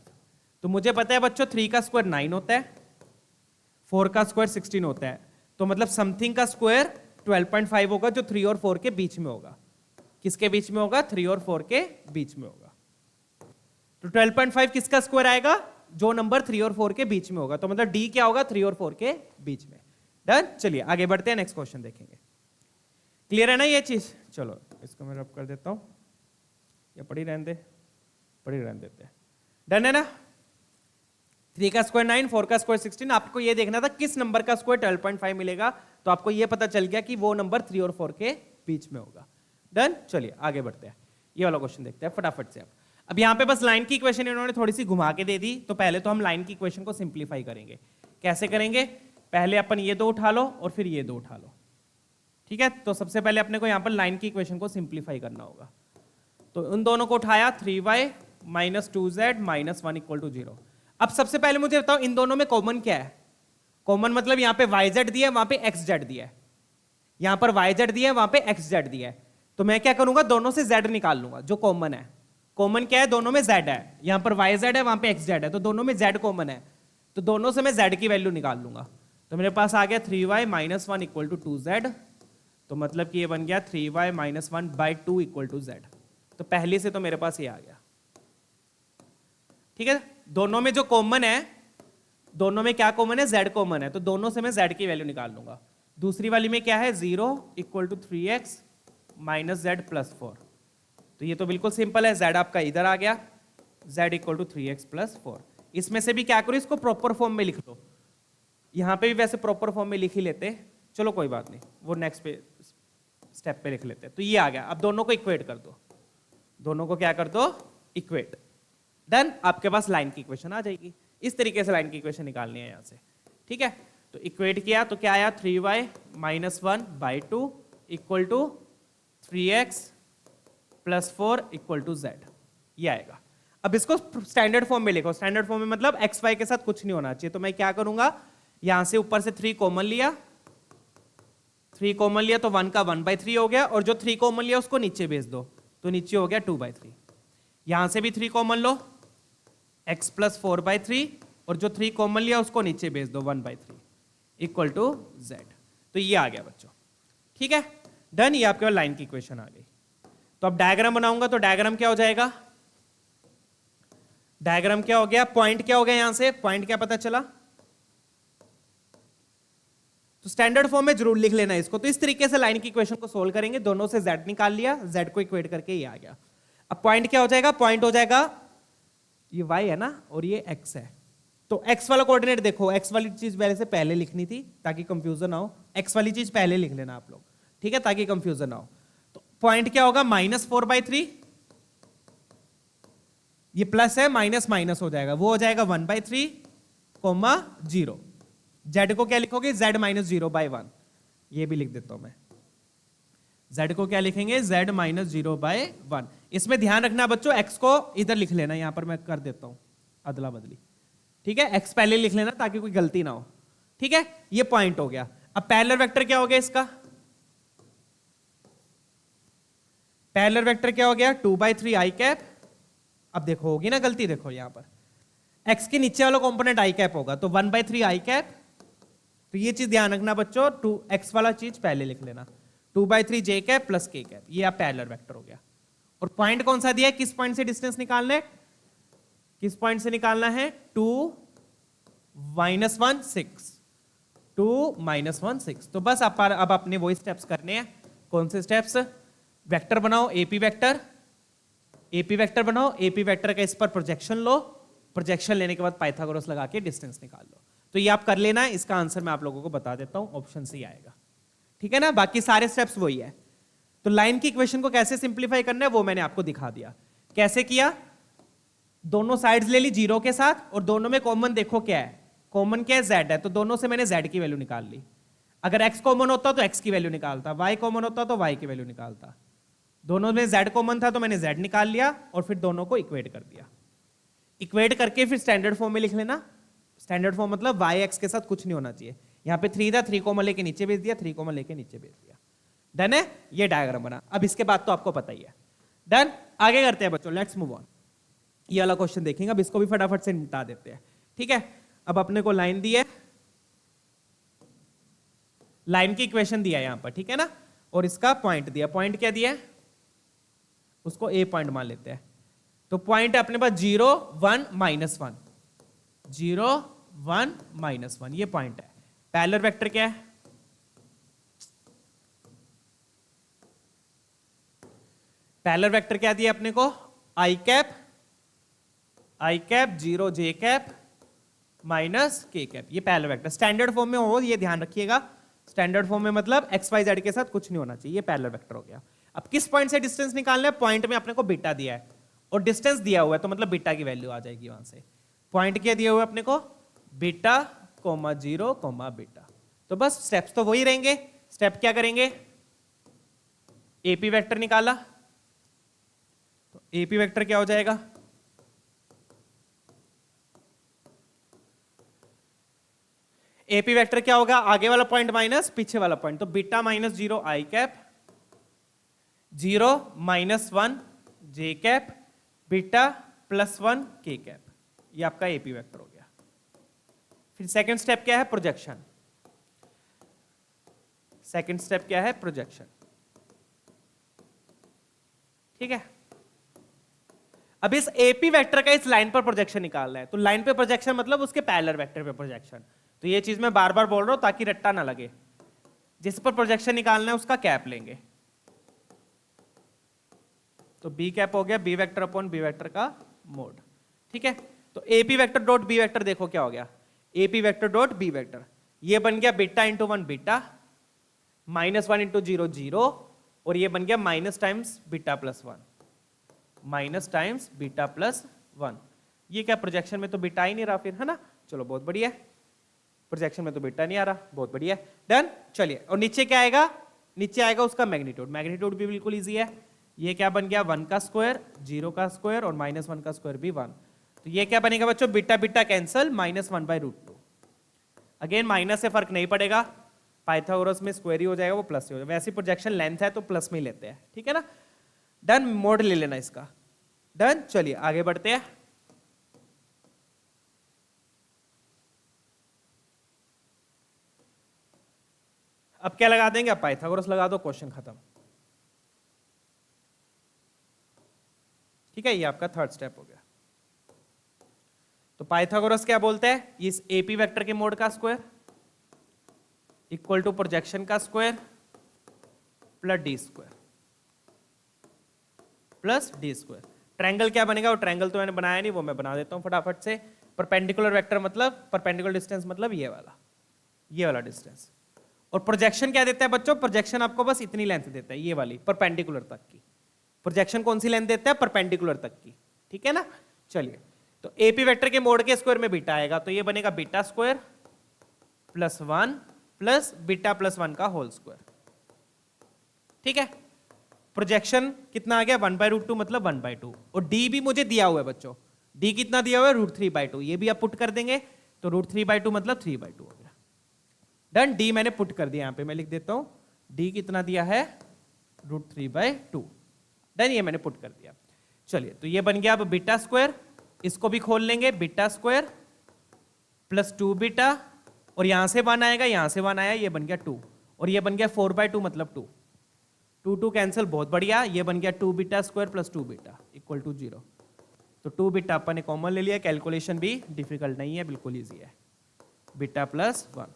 तो मुझे पता है बच्चों 3 का स्क्वायर 9 होता है, 4 का स्क्वायर 16 होता है, तो मतलब समथिंग का स्क्वायर 12.5 होगा जो 3 और 4 के बीच में होगा। किसके बीच में होगा, 3 और 4 के बीच में होगा। तो 12.5 किसका स्क्वायर आएगा, जो नंबर 3 और 4 के बीच में होगा। तो मतलब डी क्या होगा 3 और 4 के बीच में। डन, चलिए आगे बढ़ते हैं, नेक्स्ट क्वेश्चन देखेंगे। क्लियर है ना ये चीज? चलो इसको मैं रब कर देता हूं, या पढ़ी रहने दे, पढ़ी रहने देते हैं। डन है ना? 3 का स्क्वायर 9, 4 का स्क्वायर 16, आपको ये देखना था किस नंबर का स्क्वायर 12.5 मिलेगा, तो आपको ये पता चल गया कि वो नंबर 3 और 4 के बीच में होगा। डन, चलिए आगे बढ़ते हैं, ये वाला क्वेश्चन देखते हैं फटाफट से। अब यहाँ पे बस लाइन की इक्वेशन इन्होंने थोड़ी सी घुमा के दे दी, तो पहले तो हम लाइन की इक्वेशन को सिंप्लीफाई करेंगे। कैसे करेंगे, पहले अपन ये दो उठा लो और फिर ये दो उठा लो, ठीक है? तो सबसे पहले अपने को यहाँ पर लाइन की इक्वेशन को सिंप्लीफाई करना होगा। तो उन दोनों को उठाया, 3y minus 2z minus 1 equal to 0। अब सबसे पहले मुझे बताओ इन दोनों में कॉमन क्या है? कॉमन मतलब यहाँ पे yz दिया है, वहां पे xz दिया है, यहाँ पर yz दिया है, वहां पे xz दिया है। तो मैं क्या करूंगा, दोनों से z निकाल लूंगा जो कॉमन है। कॉमन क्या है, दोनों में z है, यहाँ पर yz है, वहां पे xz है, तो दोनों में z कॉमन है, तो दोनों से मैं z की वैल्यू निकाल लूंगा। तो मेरे पास आ गया 3y minus 1 equal to 2z, तो मतलब कि ये बन गया 3y minus 1/2 equal to z। तो पहले से तो मेरे पास ये आ गया, ठीक है? दोनों में जो कॉमन है, दोनों में क्या कॉमन है, z कॉमन है, तो दोनों से मैं z की वैल्यू निकाल लूंगा। दूसरी वाली में क्या है, 0 equal to 3x minus z plus 4, तो ये तो बिल्कुल सिंपल है, z आपका इधर आ गया, z equal to 3x plus 4। इसमें से भी क्या करो, इसको प्रॉपर फॉर्म में लिख लो। यहां पे भी वैसे प्रॉपर फॉर्म में लिख ही लेते, चलो कोई बात नहीं, वो नेक्स्ट पे स्टेप पे लिख लेते हैं। तो ये आ गया, अब दोनों को इक्वेट कर दो, दोनों को क्या कर दो, इक्वेट। डन, आपके पास लाइन की इक्वेशन आ जाएगी। इस तरीके से लाइन की इक्वेशन निकालनी है यहां से, ठीक है। तो इक्वेट किया तो क्या आया, 3y minus 1/2 equal to 3x plus 4 equal to z, ये आएगा। अब इसको स्टैंडर्ड फॉर्म में लिखो। स्टैंडर्ड फॉर्म में मतलब एक्स वाई के साथ कुछ नहीं होना चाहिए। तो मैं क्या करूंगा, यहां से ऊपर से 3 कॉमन लिया, 3 कॉमन लिया तो 1 का 1/3 हो गया, और जो 3 कॉमन लिया उसको नीचे भेज दो तो नीचे हो गया 2/3। यहां से भी 3 कॉमन लो, x प्लस 4/3, और जो 3 कॉमन लिया उसको नीचे भेज दो 1/3 इक्वल टू z। तो ये आ गया बच्चों, ठीक है। डन, ये आपके पास लाइन की इक्वेशन आ गई। तो अब डायग्राम बनाऊंगा तो डायग्राम क्या हो जाएगा, डायग्राम क्या हो गया, पॉइंट क्या हो गया, यहां से पॉइंट क्या पता चला। तो स्टैंडर्ड फॉर्म में जरूर लिख लेना इसको। तो इस तरीके से लाइन की इक्वेशन को सोल्व करेंगे, दोनों से z निकाल लिया, z को इक्वेट करके ये आ गया। अब पॉइंट क्या हो जाएगा, पॉइंट हो जाएगा ये y है ना, और ये x है। तो x वाला कोऑर्डिनेट देखो, x वाली चीज पहले लिखनी थी ताकि कंफ्यूजन ना हो। x वाली चीज पहले लिख लेना आप लोग, ठीक है, ताकि कंफ्यूजन ना हो। तो पॉइंट क्या होगा, -4/3, ये प्लस है, माइनस माइनस हो जाएगा, वो हो जाएगा 1/3, 0। z को क्या लिखोगे, z माइनस 0/1, ये भी लिख देता हूं मैं। z को क्या लिखेंगे, z माइनस 0/1। इसमें ध्यान रखना बच्चों, x को इधर लिख लेना, यहां पर मैं कर देता हूं अदला बदली, ठीक है। x पहले लिख लेना ताकि कोई गलती ना हो, ठीक है। ये पॉइंट हो गया। अब पैरेलल वेक्टर क्या हो गया इसका, पैरेलल वेक्टर क्या हो गया, 2/3 i कैप। अब देखो होगी ना गलती, देखो यहां पर x के नीचे वाला कंपोनेंट i कैप होगा, तो 1/3 i कैप। तो ये चीज ध्यान रखना बच्चों, 2x वाला चीज पहले लिख लेना, 2/3 j cap plus k cap, ये आप पैरेलल वेक्टर हो गया। और पॉइंट कौन सा दिया है, किस पॉइंट से डिस्टेंस निकालना है, किस पॉइंट से निकालना है, 2 -1 6, 2 -1 6। तो बस अब अपने वो स्टेप्स करने हैं। कौन से स्टेप्स, वेक्टर बनाओ, एपी वेक्टर, एपी वेक्टर बनाओ, एपी वेक्टर का इस पर प्रोजेक्शन लो, प्रोजेक्शन लेने के बाद पाइथागोरस लगा के डिस्टेंस निकाल लो। तो ये आप कर लेना है, इसका आंसर मैं आप लोगों को बता देता हूं, ऑप्शन सी आएगा, ठीक है ना। बाकी सारे स्टेप्स वही है। तो लाइन की इक्वेशन को कैसे सिंप्लीफाई करना है वो मैंने आपको दिखा दिया। कैसे किया, दोनों साइड्स ले ली 0 के साथ, और दोनों में कॉमन देखो क्या है, कॉमन क्या है, z है, तो दोनों से मैंने z की वैल्यू निकाल ली। अगर x कॉमन होता तो x की वैल्यू निकालता, y कॉमन होता तो y की वैल्यू निकालता। दोनों में z कॉमन था तो मैंने z निकाल लिया, और फिर दोनों को इक्वेट कर दिया। इक्वेट करके फिर स्टैंडर्ड फॉर्म में लिख लेना। स्टैंडर्ड फॉर्म मतलब y x के साथ कुछ नहीं होना चाहिए। यहां पे 3 था, 3 कॉमन लेके नीचे भेज दिया, 3 कॉमन लेके नीचे भेज दिया। डन है, ये डायग्राम बना। अब इसके बाद तो आपको पता ही है। डन, आगे करते हैं बच्चों, लेट्स मूव ऑन। ये वाला क्वेश्चन देखेंगे, अब इसको भी फटाफट से निपटा देते हैं, ठीक है। अब अपने को लाइन दी है, लाइन की इक्वेशन दिया है यहां पर, ठीक है ना, और इसका पॉइंट दिया। पॉइंट क्या दिया है, उसको ए पॉइंट मान लेते हैं। तो पॉइंट है अपने पास 0 1 -1, 0 1 -1, ये पॉइंट है। पैरेलल वेक्टर क्या है, पैरेलल वेक्टर क्या दिया अपने को, i cap 0 j cap minus k cap, ये पैरेलल वेक्टर स्टैंडर्ड फॉर्म में हो, ये ध्यान रखिएगा। स्टैंडर्ड फॉर्म में मतलब x y z के साथ कुछ नहीं होना चाहिए, ये पैरेलल वेक्टर हो गया। अब किस पॉइंट से डिस्टेंस निकालना है, पॉइंट में अपने को बीटा दिया है और डिस्टेंस दिया हुआ है, तो मतलब बीटा की वैल्यू आ जाएगी वहां से। पॉइंट क्या दिया हुआ है अपने को, बीटा 0 बीटा। तो बस स्टेप्स तो वही रहेंगे। स्टेप क्या करेंगे, एपी वेक्टर निकाला, तो एपी वेक्टर क्या हो जाएगा, एपी वेक्टर क्या होगा, आगे वाला पॉइंट माइनस पीछे वाला पॉइंट, तो beta -0 i cap, 0 -1 j cap, beta +1 k cap, ये आपका एपी वेक्टर हो गया। फिर सेकंड स्टेप क्या है, प्रोजेक्शन। सेकंड स्टेप क्या है, प्रोजेक्शन, ठीक है। अब इस एपी वेक्टर का इस लाइन पर प्रोजेक्शन निकालना है, तो लाइन पे प्रोजेक्शन मतलब उसके पैरेलल वेक्टर पे प्रोजेक्शन। तो ये चीज मैं बार बार बोल रहा हूं ताकि रट्टा ना लगे। जिस पर प्रोजेक्शन निकालना है उसका कैप लेंगे, तो बी कैप हो गया b vector upon b vector का मोड, ठीक है। तो AP vector dot b vector देखो क्या हो गया, AP vector dot b vector, ये बन गया बीटा इंटू 1 बीटा, -1 इंटू 0 0, और ये बन गया minus times beta +1, minus times beta plus 1। ये क्या प्रोजेक्शन में तो बीटा ही नहीं रहा फिर, है ना। चलो बहुत बढ़िया, प्रोजेक्शन में तो बीटा नहीं आ रहा, बहुत बढ़िया, डन। चलिए, और नीचे क्या आएगा, नीचे आएगा उसका मैग्नीट्यूड। मैग्नीट्यूड भी बिल्कुल इजी है, ये क्या बन गया 1 का स्क्वायर, 0 का स्क्वायर और -1 का स्क्वायर भी 1। तो ये क्या बनेगा बच्चों, beta beta cancel, -1/√2। Again minus से फर्क नहीं पड़ेगा, पाइथागोरस में स्क्वायर ही हो जाएगा, वो प्लस ही हो जाएगा। वैसे प्रोजेक्शन लेंथ है तो प्लस में ही लेते हैं, ठीक है ना। डन, मोड ले लेना इसका, डन। चलिए आगे बढ़ते हैं। अब क्या लगा देंगे, अब पाइथागोरस लगा दो, क्वेश्चन खत्म। ठीक है, ये आपका थर्ड स्टेप हो गया। तो पाइथागोरस क्या बोलते हैं, इस एपी वेक्टर के मोड का स्क्वायर इक्वल टू प्रोजेक्शन का square plus D square plus D square. Triangle क्या बनेगा, वो ट्रायंगल तो मैंने बनाया नहीं, वो मैं बना देता हूं फटाफट से। परपेंडिकुलर वेक्टर मतलब, परपेंडिकुलर डिस्टेंस मतलब ये वाला डिस्टेंस। और प्रोजेक्शन क्या देता है बच्चों, प्रोजेक्शन आपको बस इतनी लेंथ देता है, ये वाली परपेंडिकुलर तक की। प्रोजेक्शन कौन सी लेंथ देता है, परपेंडिकुलर तक की, ठीक है ना। चलिए, तो एपी वेक्टर के मोड के स्क्वायर में बीटा आएगा, तो ये बनेगा beta square plus 1 plus beta plus 1 का होल स्क्वायर, ठीक है। प्रोजेक्शन कितना आ गया 1/√2 मतलब 1/2। और डी भी मुझे दिया हुआ है बच्चों, डी कितना दिया हुआ है √3/2, ये भी आप पुट कर देंगे, तो √3/2 मतलब 3/2 हो गया, डन। डी मैंने पुट कर दिया, यहां पे मैं लिख देता हूं, डी कितना दिया है √3/2, डन, ये मैंने पुट कर दिया। चलिए, तो ये बन गया अब बीटा स्क्वायर, इसको भी खोल लेंगे, बीटा स्क्वायर प्लस 2 बीटा, और यहां से 1 आएगा, यहां से 1 आया, ये बन गया 2, और ये बन गया 4/2 मतलब 2, 2 कैंसिल, बहुत बढ़िया। ये बन गया 2 beta square plus 2 beta equal to 0। तो 2 बीटा अपन ने कॉमन ले लिया, कैलकुलेशन भी डिफिकल्ट नहीं है, बिल्कुल ईजी है, बीटा प्लस 1।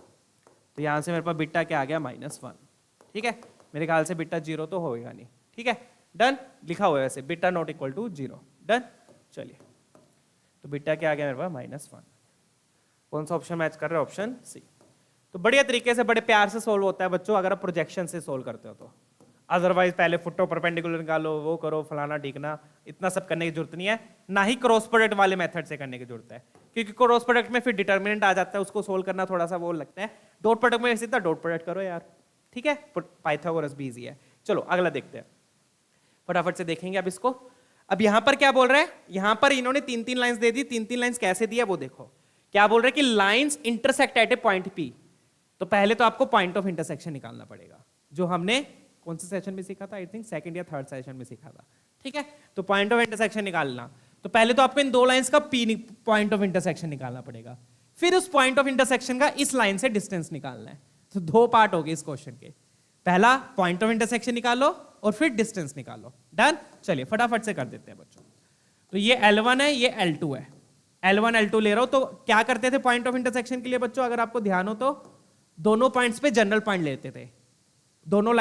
तो यहां से मेरे पास बीटा क्या आ गया -1, ठीक है। मेरे ख्याल से बीटा 0 तो होएगा नहीं, ठीक है, डन। लिखा हुआ है वैसे beta not equal to 0, done. चलिए, तो बीटा क्या आ गया मेरे पास -1। कौन सा ऑप्शन मैच कर रहा है, ऑप्शन सी। तो बढ़िया तरीके से, बड़े प्यार से सोल्व होता है बच्चों, अगर आप प्रोजेक्शन से सोल्व करते हो तो। अदरवाइज पहले फुटो परपेंडिकुलर निकालो, वो करो, फलाना ढीकना, इतना सब करने की जरूरत नहीं है, ना ही क्रॉस प्रोडक्ट वाले मेथड से करने की जरूरत है, क्योंकि क्रॉस प्रोडक्ट में फिर डिटर्मिनेंट आ जाता है, उसको सोल्व करना थोड़ा सा वो लगता है। डॉट प्रोडक्ट में सीधा डॉट प्रोडक्ट करो यार, ठीक है। पाइथागोरस भी इजी है। चलो अगला देखते हैं, फटाफट से देखेंगे अब इसको। अब यहां पर क्या बोल रहे हैं, यहां पर इन्होंने 3-3 लाइंस दे दी। 3-3 लाइंस कैसे दिया वो देखो, क्या बोल रहे हैं कि lines intersect at A point P. तो पहले तो आपको पॉइंट ऑफ इंटरसेक्शन निकालना पड़ेगा, जो हमने कौन से सेशन में सीखा था, आई थिंक सेकंड या थर्ड सेशन में सीखा था, ठीक है। तो पॉइंट ऑफ इंटरसेक्शन निकालना, तो पहले तो आपको इन दो लाइंस का पी पॉइंट ऑफ इंटरसेक्शन निकालना पड़ेगा, फिर उस पॉइंट ऑफ इंटरसेक्शन का इस लाइन से डिस्टेंस निकालना है। तो 2 पार्ट हो गए इस क्वेश्चन के, पहला पॉइंट ऑफ इंटरसेक्शन निकालो और फिर डिस्टेंस निकालो, डन। चलिए फटाफट से कर देते हैं बच्चों। तो ये L1 है, ये L2 है, L1 L2 ले रहा हूं। तो क्या करते थे पॉइंट ऑफ इंटरसेक्शन के लिए बच्चों, अगर आपको ध्यान हो तो दोनों पॉइंट्स पे जनरल पॉइंट लेते थे, दोनों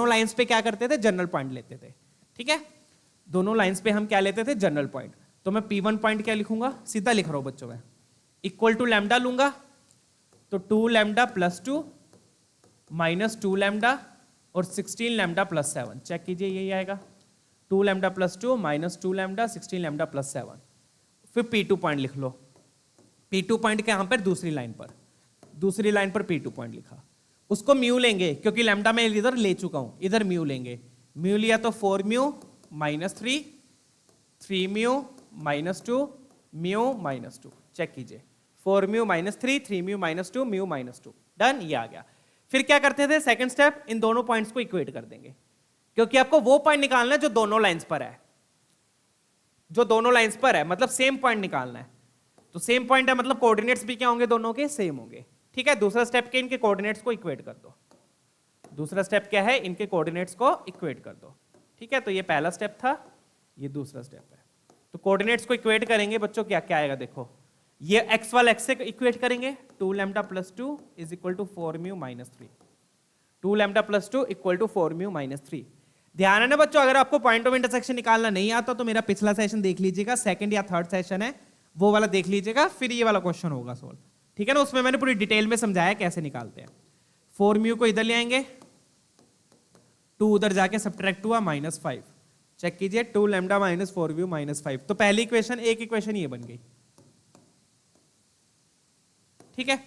लाइंस पे क्या करते थे, जनरल पॉइंट लेते थे, ठीक है। दोनों लाइंस पे हम क्या लेते थे, जनरल पॉइंट। तो मैं P1 पॉइंट क्या लिखूंगा, सीधा लिख रहा हूं बच्चों में, इक्वल टू लैम्डा लूंगा, तो 2 लैम्डा प्लस 2 माइनस 2 लैम्डा और 16 लैम्डा प्लस 7, चेक कीजिए यही आएगा, 2 lambda plus 2 minus 2 lambda 16 lambda plus 7। फिर P2 पॉइंट लिख लो, P2 पॉइंट के यहां पर दूसरी लाइन पर P2 पॉइंट लिखा, उसको म्यू लेंगे क्योंकि लैम्डा मैं इधर ले चुका हूं, इधर म्यू लेंगे, म्यू लिया तो 4 mu minus 3 mu minus 2 mu minus 2, check कीजिए 4 mu minus 3 mu minus 2 mu minus 2, done, ये आ गया। फिर क्या करते थे, सेकंड स्टेप, इन दोनों पॉइंट्स को इक्वेट कर देंगे, क्योंकि आपको वो पॉइंट निकालना है जो दोनों लाइंस पर है, मतलब सेम पॉइंट निकालना है। तो सेम पॉइंट है मतलब कोऑर्डिनेट्स भी क्या होंगे, दोनों के सेम होंगे, ठीक है। दूसरा स्टेप के इनके कोऑर्डिनेट्स को इक्वेट कर दो, दूसरा स्टेप क्या है, इनके कोऑर्डिनेट्स को इक्वेट कर दो, ठीक है। तो ये पहला स्टेप था, ये दूसरा स्टेप है। तो कोऑर्डिनेट्स को इक्वेट करेंगे बच्चों, क्या क्या आएगा देखो, ये x वाला x से इक्वेट करेंगे, 2 lambda plus 2 is equal to 4 mu minus 3, 2 lambda plus 2 equal to 4 mu minus 3। ध्यान है ना बच्चों, अगर आपको पॉइंट ऑफ इंटरसेक्शन निकालना नहीं आता तो मेरा पिछला सेशन देख लीजिएगा, सेकंड या थर्ड सेशन है, वो वाला देख लीजिएगा, फिर ये वाला क्वेश्चन होगा सोल्व, ठीक है ना। उसमें मैंने पूरी डिटेल में समझाया कैसे निकालते हैं। 4 म्यू को इधर ले आएंगे, 2 उधर जाके सब्ट्रैक्ट हुआ -5, चेक कीजिए 2 लैम्डा माइनस 4 म्यू माइनस 5। तो पहली इक्वेशन, एक इक्वेशन ये बन गई, ठीक है।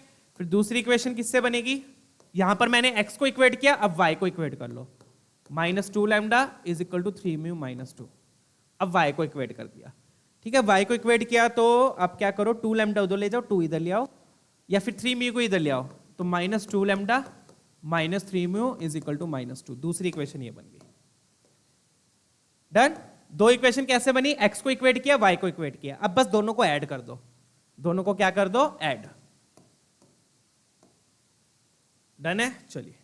फिर दूसरी इक्वेशन किससे बनेगी, यहां पर मैंने x को इक्वेट किया, अब y को इक्वेट कर लो, -2 lambda is equal to 3 mu minus 2। अब y को इक्वेट कर दिया, ठीक है। y को इक्वेट किया तो अब क्या करो, 2 लैम्डा उधर ले जाओ, 2 इधर ले आओ, या फिर 3 म्यू को इधर ले आओ, तो -2 lambda minus 3 mu is equal to -2। दूसरी इक्वेशन ये बन गई। डन। दो इक्वेशन कैसे बनी, x को इक्वेट किया, y को इक्वेट किया, अब बस दोनों को ऐड कर दो, दोनों को क्या कर दो, ऐड। डन है, चलिए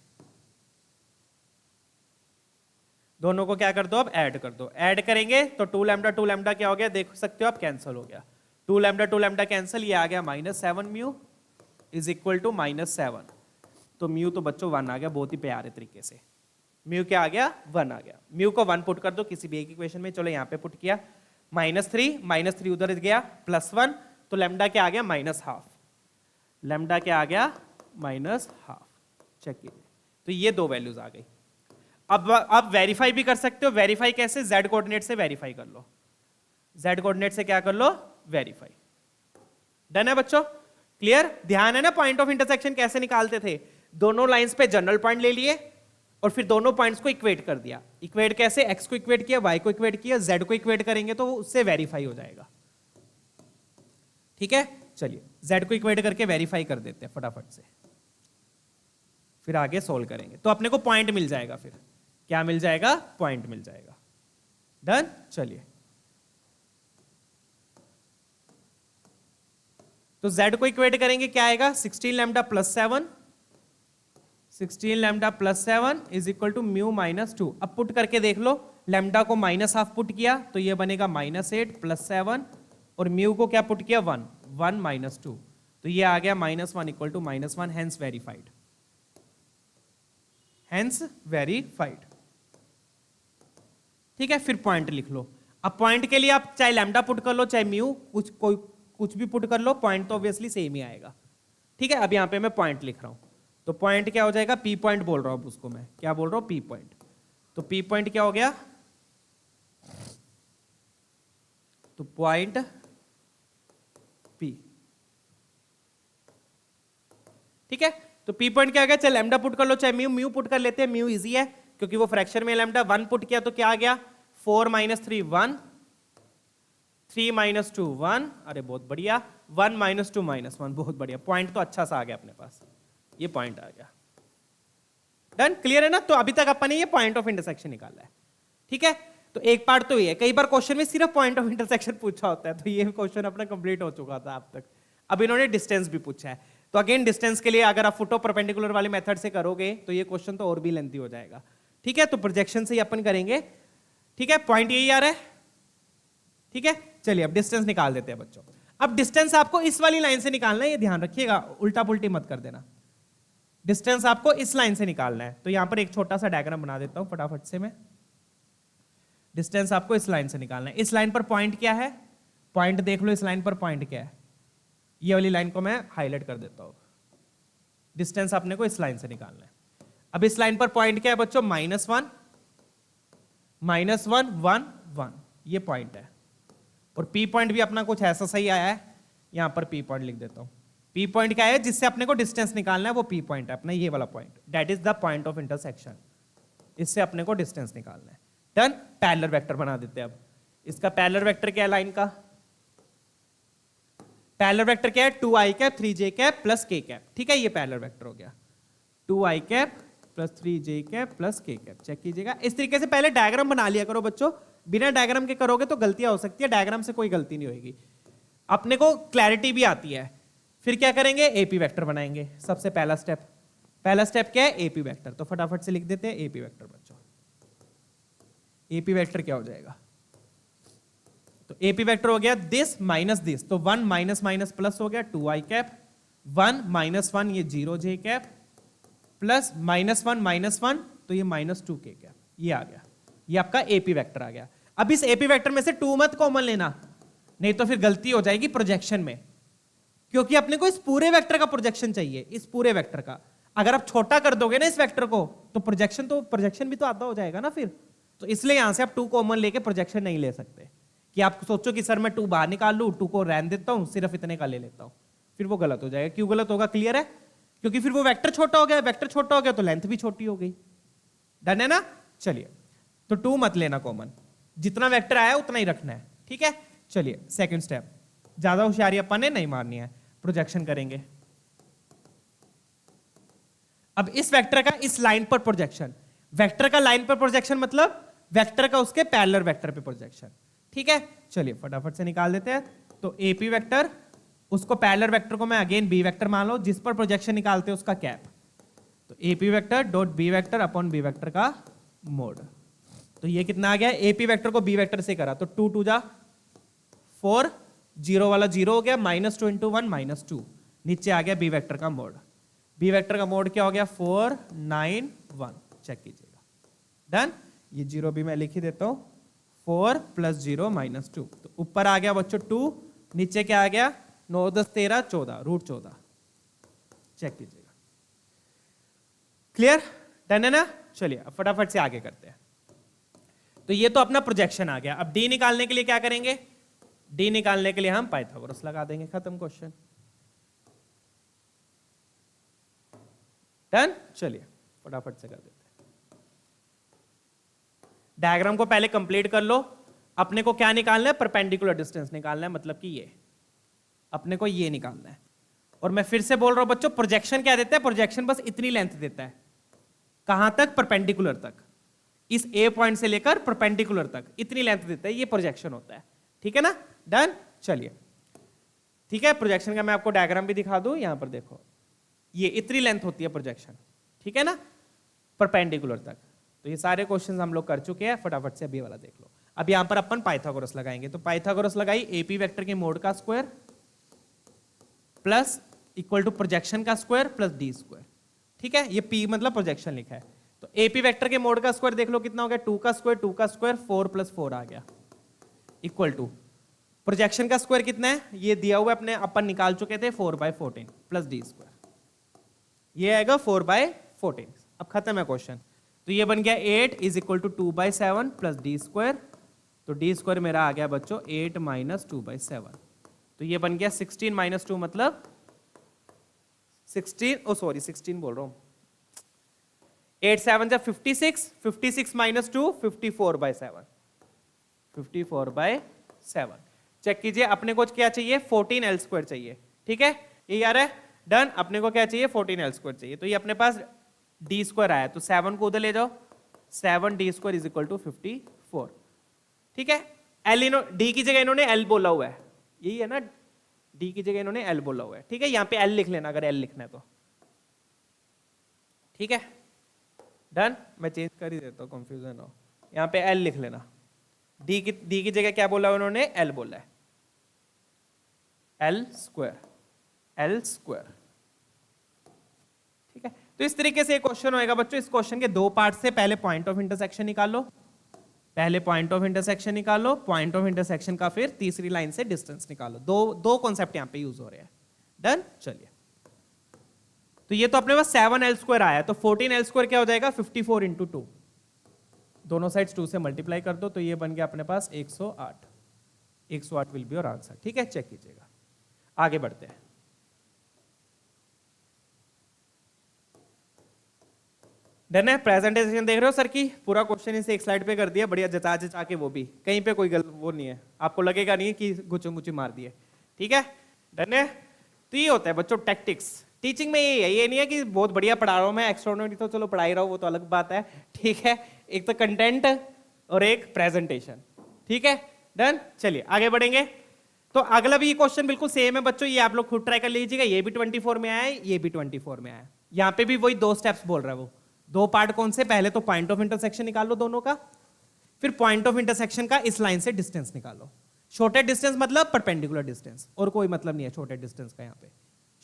दोनों को क्या कर दो, अब ऐड कर दो। ऐड करेंगे तो 2 लैम्डा क्या हो गया, देख सकते हो आप, कैंसिल हो गया। 2 लैम्डा कैंसिल, ये आ गया -7 म्यू इज इक्वल टू -7। तो म्यू तो बच्चों 1 आ गया, बहुत ही प्यारे तरीके से। म्यू क्या आ गया, 1 आ गया। म्यू को 1 पुट कर दो किसी भी एक इक्वेशन में, चलो यहाँ पे पुट किया, -3 उधर गया, +1, तो लैम्डा क्या आ गया, -12। लैम्डा क्या आ गया, -12। चेक कीजिए, तो ये दो वैल्यूज आ गई। अब आप वेरीफाई भी कर सकते हो। वेरीफाई कैसे, z कोऑर्डिनेट से वेरीफाई कर लो, z कोऑर्डिनेट से क्या कर लो, वेरीफाई। डन है बच्चों, क्लियर। ध्यान है ना, पॉइंट ऑफ इंटरसेक्शन कैसे निकालते थे, दोनों लाइंस पे जनरल पॉइंट ले लिए और फिर दोनों पॉइंट्स को इक्वेट कर दिया। इक्वेट कैसे, x को इक्वेट किया, y को इक्वेट किया, z को इक्वेट करेंगे तो उससे वेरीफाई हो जाएगा, ठीक है। चलिए z को इक्वेट करके वेरीफाई कर देते हैं फटाफट से, फिर आगे सोल्व करेंगे। तो अपने को पॉइंट मिल जाएगा, फिर क्या मिल जाएगा, पॉइंट मिल जाएगा। डन। चलिए तो z को इक्वेट करेंगे, क्या आएगा, 16 lambda plus 7, 16 lambda plus 7 is equal to mu -2। अब पुट करके देख लो, लैम्डा को -12 पुट किया तो ये बनेगा -8 प्लस 7, और म्यू को क्या पुट किया, 1 -2, तो ये आ गया -1 equal to -1, hence verified, hence verified, ठीक है। फिर पॉइंट लिख लो। अब पॉइंट के लिए आप चाहे लैम्डा पुट कर लो, चाहे म्यू, कुछ भी पुट कर लो, पॉइंट तो ऑब्वियसली सेम ही आएगा, ठीक है। अब यहां पे मैं पॉइंट लिख रहा हूं, तो पॉइंट क्या हो जाएगा, पी पॉइंट बोल रहा हूं, अब उसको मैं क्या बोल रहा हूं, पी पॉइंट। तो पी पॉइंट क्या हो गया, तो पॉइंट पी, ठीक है। तो पी पॉइंट क्या हो गया, चाहे लैम्डा पुट कर लो, चाहे म्यू पुट कर लेते हैं, म्यू इजी है क्योंकि वो फ्रैक्शन में। लैम्डा 1 पुट किया तो क्या आ गया, 4 - 3 1, 3 - 2 1, अरे बहुत बढ़िया, 1 - 2 -1, बहुत बढ़िया। पॉइंट तो अच्छा सा आ गया अपने पास, ये पॉइंट आ गया। डन, क्लियर है ना। तो अभी तक अपन ने ये पॉइंट ऑफ इंटरसेक्शन निकाला है, ठीक है। तो एक पार्ट तो ये है, कई बार क्वेश्चन में सिर्फ पॉइंट ऑफ इंटरसेक्शन पूछा होता है, तो ये क्वेश्चन अपना कंप्लीट हो चुका था अब तक। अब इन्होंने डिस्टेंस भी पूछा है, तो अगेन डिस्टेंस के लिए अगर आप फुटो परपेंडिकुलर वाले मेथड से करोगे तो ये क्वेश्चन तो और भी लेंथी हो जाएगा, ठीक है। तो प्रोजेक्शन से ही अपन करेंगे, ठीक है। पॉइंट यही आ रहा है, ठीक है। चलिए अब डिस्टेंस निकाल देते हैं बच्चों। अब डिस्टेंस आपको इस वाली लाइन से निकालना है, ये ध्यान रखिएगा, उल्टा पुल्टी मत कर देना। डिस्टेंस आपको इस लाइन से निकालना है, तो यहां पर एक छोटा सा डायग्राम बना देता हूं फटाफट से मैं। डिस्टेंस आपको इस लाइन से निकालना है। इस लाइन पर पॉइंट क्या है, पॉइंट देख लो, इस लाइन पर पॉइंट क्या है, ये वाली लाइन को मैं हाईलाइट कर देता हूं। डिस्टेंस आपने को इस लाइन से निकालना है। अब इस लाइन पर पॉइंट क्या है बच्चों, -1 -1 1, ये पॉइंट है। और पी पॉइंट भी अपना कुछ ऐसा सही आया है, यहां पर पी पॉइंट लिख देता हूं। पी पॉइंट क्या है, जिससे अपने को डिस्टेंस निकालना है, वो पी पॉइंट है अपना, ये वाला point, that is the point of intersection. इससे अपने को डिस्टेंस निकालना है। डन। पैरेलल वेक्टर बना देते हैं अब। इसका पैरेलल वेक्टर क्या है, लाइन का पैरेलल वेक्टर क्या है, 2i cap 3j cap plus k cap, ठीक है। ये पैरेलल वेक्टर हो गया, 2i cap plus 3j cap plus k cap. Check कीजिएगा, इस तरीके से पहले डायग्राम बना लिया करो बच्चों, बिना डायग्राम के करोगे तो गलतियां हो सकती है, डायग्राम से कोई गलती नहीं होगी, अपने को क्लैरिटी भी आती है। फिर क्या करेंगे, एपी वेक्टर बनाएंगे। सबसे पहला स्टेप क्या है, एपी वेक्टर। तो फटाफट से लिख देते हैं एपी वेक्टर बच्चों। एपी वेक्टर क्या हो जाएगा, तो एपी वेक्टर हो गया दिस माइनस दिस, तो 1 माइनस माइनस प्लस हो गया 2i कैप, 1 - 1 ये 0j कैप, प्लस -1 तो ये -2k कैप, ये आ गया। ये आपका एपी वेक्टर आ गया। अब इस एपी वेक्टर में से 2 मत कॉमन लेना, नहीं तो फिर गलती हो जाएगी प्रोजेक्शन में, क्योंकि अपने को इस पूरे वेक्टर का प्रोजेक्शन चाहिए, इस पूरे वेक्टर का। अगर आप छोटा कर दोगे ना इस वेक्टर को, तो प्रोजेक्शन भी तो आधा हो जाएगा ना फिर। तो इसलिए यहां से आप 2 कॉमन लेके प्रोजेक्शन नहीं ले सकते कि आप सोचो कि सर मैं 2 बाहर निकाल लूं, 2 को रहने देता हूं, सिर्फ इतने का ले लेता हूं, फिर वो गलत हो जाएगा। क्यों गलत होगा? क्लियर है? क्योंकि फिर वो वेक्टर छोटा हो गया, वेक्टर छोटा हो गया तो लेंथ भी छोटी हो गई। डन है ना? चलिए, तो 2 मत लेना कॉमन, जितना वेक्टर आया उतना ही रखना है। ठीक है, चलिए सेकंड स्टेप, ज्यादा होशियारी अपन ने नहीं मारनी है, प्रोजेक्शन करेंगे। अब इस वेक्टर का इस लाइन पर प्रोजेक्शन, वेक्टर का लाइन पर प्रोजेक्शन मतलब वेक्टर का उसके पैरेलल वेक्टर पे प्रोजेक्शन। ठीक है, चलिए फटाफट से निकाल देते हैं। तो एपी वेक्टर, उसको पैरेलल वेक्टर को मैं अगेन बी वेक्टर मान लो, जिस पर प्रोजेक्शन निकालते हैं उसका कैप। तो AP vector dot b vector upon b vector का मोड। तो ये कितना आ गया? एपी वेक्टर को बी वेक्टर से करा तो 2 2 जा 4, 0 वाला 0 हो गया, -2 × 1 -2, नीचे आ गया बी वेक्टर का मोड। बी वेक्टर का मोड क्या हो गया? 4 9 1। चेक कीजिएगा। डन। ये 0 भी मैं लिख ही देता हूं, 4 + 0 -2। तो ऊपर आ गया बच्चों 2, नीचे क्या आ गया? 9 10 13 14, √14। चेक कीजिएगा। क्लियर? डन है ना? चलिए अब फटाफट से आगे करते हैं। तो ये तो अपना प्रोजेक्शन आ गया। अब डी निकालने के लिए क्या करेंगे? डी निकालने के लिए हम पाइथागोरस लगा देंगे, खत्म क्वेश्चन। डन। चलिए फटाफट से कर देते हैं। डायग्राम को पहले कंप्लीट कर लो। अपने को क्या निकालना है? परपेंडिकुलर डिस्टेंस निकालना है, मतलब कि ये अपने को ये निकालना है। और मैं फिर से बोल रहा हूं बच्चों, प्रोजेक्शन क्या देता है? प्रोजेक्शन बस इतनी लेंथ देता है। कहां तक? परपेंडिकुलर तक। इस ए पॉइंट से लेकर परपेंडिकुलर तक इतनी लेंथ देता है, ये प्रोजेक्शन होता है। ठीक है ना? डन। चलिए ठीक है, प्रोजेक्शन का मैं आपको डायग्राम भी दिखा दूं। यहां पर देखो, ये इतनी लेंथ होती है प्रोजेक्शन। ठीक है ना? परपेंडिकुलर तक। तो ये सारे क्वेश्चंस हम लोग कर चुके हैं, फटाफट से अभी वाला देख लो। अब यहां पर अपन पाइथागोरस लगाएंगे। तो पाइथागोरस लगाई, एपी वेक्टर के मोड का square plus equal to projection का स्क्वायर प्लस डी स्क्वायर। ठीक है, ये पी मतलब प्रोजेक्शन लिखा है। तो एपी वेक्टर के मोड का स्क्वायर देख लो कितना हो गया? 2 का स्क्वायर 2 का स्क्वायर 4 + 4 आ गया, इक्वल टू प्रोजेक्शन का स्क्वायर कितना है? ये दिया हुआ अपने अपन निकाल चुके थे, 4/14 प्लस डी स्क्वायर, ये आएगा 4/14। अब खत्म है क्वेश्चन। तो ये बन गया 8 = 2/7 प्लस डी स्क्वायर। तो डी स्क्वायर मेरा आ गया बच्चों 8 - 2/7। तो ये बन गया 16 - 2 मतलब 16 बोल रहा हूं, 8 7 जा 56, 56 - 2 54/7, 54/7। चेक कीजिए, अपने को क्या चाहिए? 14l² चाहिए। ठीक है, ये आ रहा है। डन। अपने को क्या चाहिए? 14l² चाहिए। तो ये अपने पास डी स्क्वायर आया, तो 7 को उधर ले जाओ, 7d² = 54। ठीक है, एल डी की जगह इन्होंने एल बोला हुआ है, यही है ना? डी की जगह इन्होंने एल बोला हुआ है। ठीक है, यहां पे एल लिख लेना अगर एल लिखना है तो। ठीक है, डन। मैं चेंज कर ही देता हूं, कंफ्यूजन हो। यहां पे एल लिख लेना। डी की जगह क्या बोला उन्होंने? एल बोला है, l²। ठीक है, तो इस तरीके से एक क्वेश्चन होएगा बच्चों। इस क्वेश्चन के 2 पार्ट से, पहले पॉइंट ऑफ इंटरसेक्शन निकालो, पहले पॉइंट ऑफ इंटरसेक्शन निकालो, पॉइंट ऑफ इंटरसेक्शन का फिर तीसरी लाइन से डिस्टेंस निकालो। दो कॉन्सेप्ट यहां पे यूज हो रहे हैं। डन। चलिए, तो ये तो अपने पास 7l² आया, तो 14l² क्या हो जाएगा? 54 × 2, दोनों साइड्स 2 से मल्टीप्लाई कर दो, तो ये बन गया अपने पास 108। 108 विल बी योर आंसर। ठीक है, चेक कीजिएगा। आगे बढ़ते हैं। डन है। प्रेजेंटेशन देख रहे हो सर की? पूरा क्वेश्चन इसे एक स्लाइड पे कर दिया, बढ़िया जचा जचा के, वो भी कहीं पे कोई गलत वो नहीं है, आपको लगेगा नहीं कि गुच्चू गुच्चू मार दिए। ठीक है, डन है। तो ये होता है बच्चों टैक्टिक्स। टीचिंग में ये है, ये नहीं है कि बहुत बढ़िया पढ़ा रहा हूं मैं, एक्स्ट्राऑर्डिनरी तो चलो पढ़ा ही रहा हूं, वो तो अलग बात है। ठीक है, एक तो कंटेंट और एक प्रेजेंटेशन। ठीक है, डन। चलिए आगे बढ़ेंगे। तो अगला भी ये क्वेश्चन बिल्कुल सेम है बच्चों, ये आप लोग खुद ट्राई कर लीजिएगा। ये भी 24 में आया है, ये भी 24 में आया है। यहाँ पे भी वही 2 स्टेप्स बोल रहा है वो। 2 पार्ट कौन से? पहले तो पॉइंट ऑफ इंटरसेक्शन निकालो दोनों का, फिर पॉइंट ऑफ इंटरसेक्शन का इस लाइन से डिस्टेंस निकालो। शॉर्टेस्ट डिस्टेंस मतलब परपेंडिकुलर डिस्टेंस, और कोई मतलब नहीं है शॉर्टेस्ट डिस्टेंस का। यहाँ पे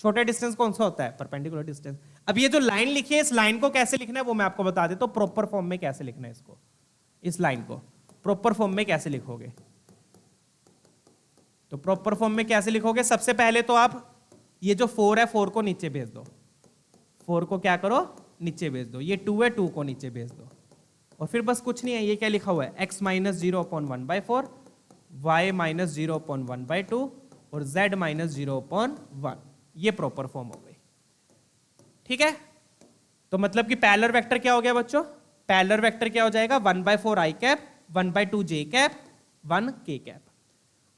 शॉर्टेस्ट डिस्टेंस कौन सा होता है? Perpendicular distance. अब ये जो लाइन लिखी है, इस लाइन को कैसे लिखना है वो मैं आपको बता देता हूं। प्रॉपर फॉर्म में कैसे लिखना है इसको, इस लाइन को प्रॉपर फॉर्म में कैसे लिखोगे? तो प्रॉपर फॉर्म में कैसे लिखोगे? सबसे पहले तो आप ये जो 4 है, 4 को नीचे भेज दो। 4 को क्या करो? नीचे भेज दो। ये 2 है, 2 को नीचे भेज दो। और फिर बस कुछ नहीं है, ये क्या लिखा हुआ है, x माइनस 0/1/4, y माइनस 0/1/2 और z माइनस 0/1। ये प्रॉपर फॉर्म हो गई। ठीक है, तो मतलब कि पैरेलल वेक्टर क्या हो गया बच्चों, पैरेलल वेक्टर क्या हो जाएगा, 1/4 i cap, 1/2 j cap, 1 k cap.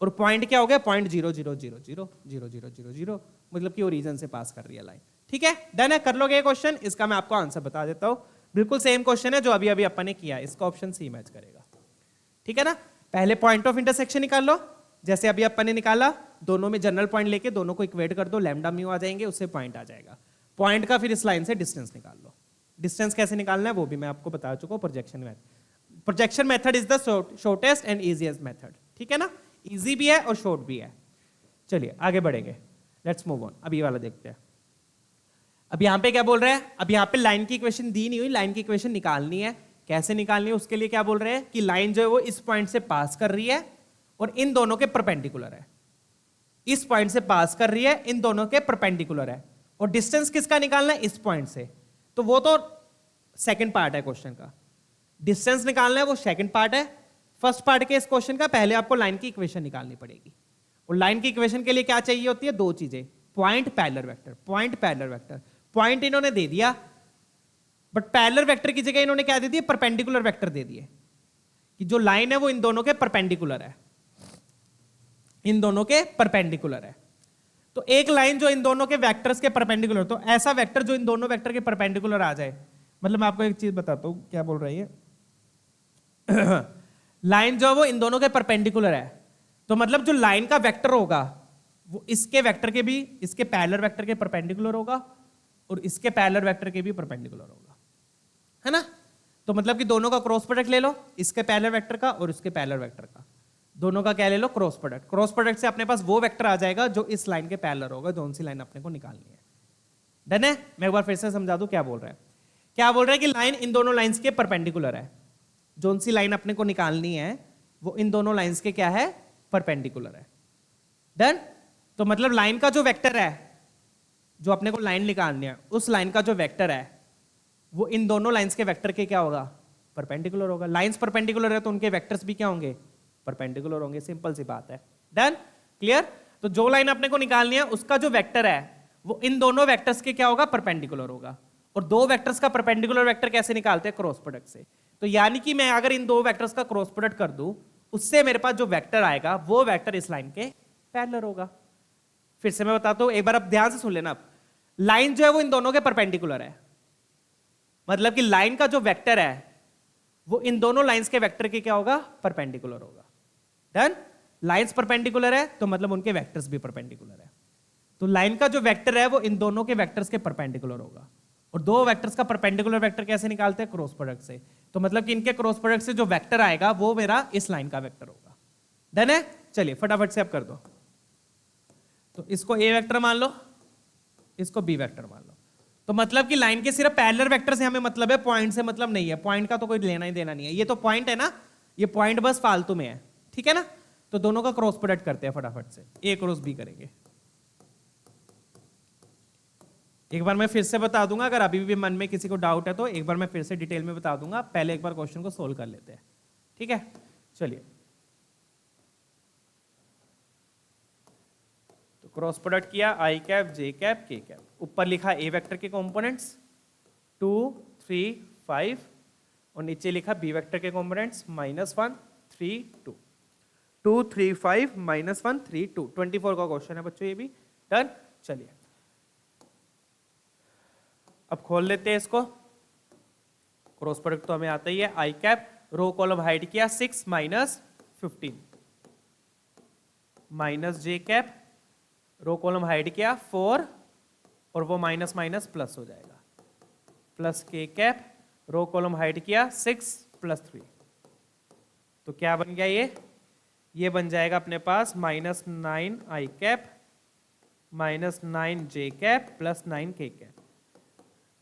और पॉइंट क्या हो गया, पॉइंट 0 0 0 0 0 0 0 0, मतलब कि ओरिजिन से पास कर रही है लाइन। ठीक है, डन है, कर लोगे ये क्वेश्चन। इसका मैं आपको आंसर बता देता हूं, बिल्कुल सेम क्वेश्चन है जो अभी अभी अपन ने किया, इसका ऑप्शन सी मैच करेगा। ठीक है ना, पहले पॉइंट ऑफ इंटरसेक्शन निकाल लो, जैसे अभी अपन ने निकाला, दोनों में जनरल पॉइंट लेके दोनों को इक्वेट कर दो, लैम्डा म्यू आ जाएंगे, उससे पॉइंट आ जाएगा। पॉइंट का फिर इस लाइन से डिस्टेंस निकाल लो। डिस्टेंस कैसे निकालना है वो भी मैं आपको बता चुका हूं, projection method. Projection method is the shortest and easiest method. ठीक है ना, इजी भी है और शॉर्ट भी है। चलिए आगे बढ़ेंगे, लेट्स मूव ऑन। अब ये वाला देखते हैं। अब यहां पे क्या बोल रहे हैं, अब यहां पे लाइन की इक्वेशन दी नहीं हुई, लाइन की इक्वेशन निकालनी है। कैसे निकालनी है उसके लिए क्या बोल रहे हैं कि लाइन जो है वो इस पॉइंट से पास कर रही है और इन दोनों के परपेंडिकुलर है। इस पॉइंट से पास कर रही है, इन दोनों के परपेंडिकुलर है, और डिस्टेंस किसका निकालना है, इस पॉइंट से। तो वो तो सेकंड पार्ट है क्वेश्चन का, डिस्टेंस निकालना है वो सेकंड पार्ट है। फर्स्ट पार्ट के इस क्वेश्चन का पहले आपको लाइन की इक्वेशन निकालनी पड़ेगी, और लाइन की इक्वेशन के लिए क्या चाहिए होती है, दो चीजें, point parallel vector. Point parallel vector, point इन्होंने दे दिया, बट पैरेलल वेक्टर की जगह इन्होंने क्या दे दिया, परपेंडिकुलर वेक्टर दे दिए, कि जो लाइन है वो इन दोनों के परपेंडिकुलर है, इन दोनों के परपेंडिकुलर है। तो एक लाइन जो इन दोनों के वेक्टर्स के परपेंडिकुलर, तो ऐसा वेक्टर जो इन दोनों वेक्टर के परपेंडिकुलर आ जाए। मतलब मैं आपको एक चीज बताता हूं, क्या बोल रही है लाइन जो वो इन दोनों के परपेंडिकुलर है, तो मतलब जो लाइन का वेक्टर होगा वो इसके वेक्टर के भी, इसके पैरेलल वेक्टर के परपेंडिकुलर होगा और इसके पैरेलल वेक्टर के भी परपेंडिकुलर होगा, है ना। तो मतलब कि दोनों का क्रॉस प्रोडक्ट ले लो, इसके पैरेलल वेक्टर का और इसके पैरेलल वेक्टर का, दोनों का क्या ले लो, क्रॉस प्रोडक्ट। क्रॉस प्रोडक्ट से अपने पास वो वेक्टर आ जाएगा जो इस लाइन के पैरेलल होगा, जो सी लाइन अपने को निकालनी है। डन है, मैं एक बार फिर से समझा दूं क्या बोल रहा है। क्या बोल रहा है कि लाइन इन दोनों लाइंस के परपेंडिकुलर है, जो सी लाइन अपने को निकालनी है वो इन दोनों लाइंस के क्या है, परपेंडिकुलर है। डन, तो मतलब लाइन का जो वेक्टर है, जो अपने को लाइन निकालनी है, उस लाइन का जो वेक्टर है वो इन दोनों लाइंस के वेक्टर के क्या होगा, परपेंडिकुलर होगा। लाइंस परपेंडिकुलर है तो उनके वेक्टर्स भी क्या होंगे, परपेंडिकुलर होंगे। सिंपल सी बात है। Done, clear. तो जो लाइन अपने को निकालनी है उसका जो वेक्टर है वो इन दोनों वेक्टर्स के क्या होगा, परपेंडिकुलर होगा। और दो वेक्टर्स का परपेंडिकुलर वेक्टर कैसे निकालते हैं, क्रॉस प्रोडक्ट से। तो यानी कि मैं अगर इन दो वेक्टर्स का क्रॉस प्रोडक्ट कर दूं, उससे मेरे पास जो वेक्टर आएगा वो वेक्टर इस लाइन के पैरेलल होगा। फिर से मैं बताता हूं, एक बार अब ध्यान से सुन लेना। लाइन जो है वो इन दोनों के परपेंडिकुलर है, मतलब कि लाइन का जो वेक्टर है वो इन दोनों लाइंस के वेक्टर के क्या होगा, परपेंडिकुलर होगा। डन, लाइंस परपेंडिकुलर है तो मतलब उनके वेक्टर्स भी परपेंडिकुलर है। तो लाइन का जो वेक्टर है वो इन दोनों के वेक्टर्स के परपेंडिकुलर होगा। और दो वेक्टर्स का परपेंडिकुलर वेक्टर कैसे निकालते हैं, क्रॉस प्रोडक्ट से। तो मतलब कि इनके क्रॉस प्रोडक्ट से जो वेक्टर आएगा वो मेरा इस लाइन का वेक्टर होगा। डन है, चलिए फटाफट से अब कर दो। तो इसको ए वेक्टर मान लो, इसको बी वेक्टर मान लो। तो मतलब कि लाइन के सिर्फ पैरेलल वेक्टर से हमें मतलब है, पॉइंट से मतलब नहीं है। पॉइंट का तो कोई लेना ही देना नहीं है, ये तो पॉइंट है ना, ये पॉइंट बस फालतू में है। ठीक है ना, तो दोनों का क्रॉस प्रोडक्ट करते हैं फटाफट से, ए क्रॉस बी करेंगे। एक बार मैं फिर से बता दूंगा, अगर अभी भी मन में किसी को डाउट है तो एक बार मैं फिर से डिटेल में बता दूंगा। पहले एक बार क्वेश्चन को सोल्व कर लेते हैं, ठीक है। चलिए, तो क्रॉस प्रोडक्ट किया, आई कैप जे कैप के कैप। ऊपर लिखा ए वेक्टर के कंपोनेंट्स 2 3 5 और नीचे लिखा बी वेक्टर के कंपोनेंट्स -1 3 2 2 3 5 -1 3 2। 24 का क्वेश्चन है बच्चों ये भी। डन, चलिए अब खोल लेते हैं इसको। क्रॉस प्रोडक्ट तो हमें आता ही है। आई कैप, रो कॉलम हाइड किया 6 -15 माइनस जे कैप, रो कॉलम हाइड किया 4 और वो माइनस माइनस प्लस हो जाएगा, प्लस के कैप, रो कॉलम हाइड किया 6 +3। तो क्या बन गया ये बन जाएगा अपने पास -9 आई कैप -9 जे कैप +9 के कैप।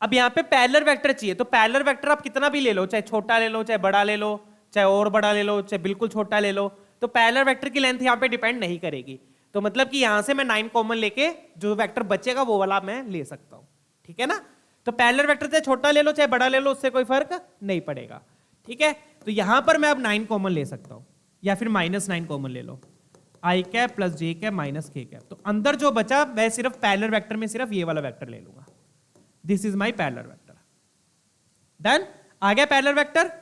अब यहां पे पैरेलल वेक्टर चाहिए, तो पैरेलल वेक्टर आप कितना भी ले लो, चाहे छोटा ले लो, चाहे बड़ा ले लो, चाहे और बड़ा ले लो, चाहे बिल्कुल छोटा ले लो, तो पैरेलल वेक्टर की लेंथ यहां पे डिपेंड नहीं करेगी। तो मतलब कि यहां से मैं 9 कॉमन लेके जो वेक्टर बचेगा वो वाला मैं ले सकता हूं। ठीक है ना, तो पैरेलल वेक्टर चाहे छोटा ले लो चाहे बड़ा ले लो, उससे कोई फर्क नहीं पड़ेगा। ठीक है, तो यहां पर मैं अब 9 कॉमन ले सकता हूं, या फिर -9 कॉमन ले लो, आई कैप प्लस जे कैप माइनस के कैप। तो अंदर जो बचा मैं सिर्फ पैरेलल वेक्टर में सिर्फ ये वाला वेक्टर ले लूंगा, this is my parallel vector. Done, आ गया पैरेलल वेक्टर।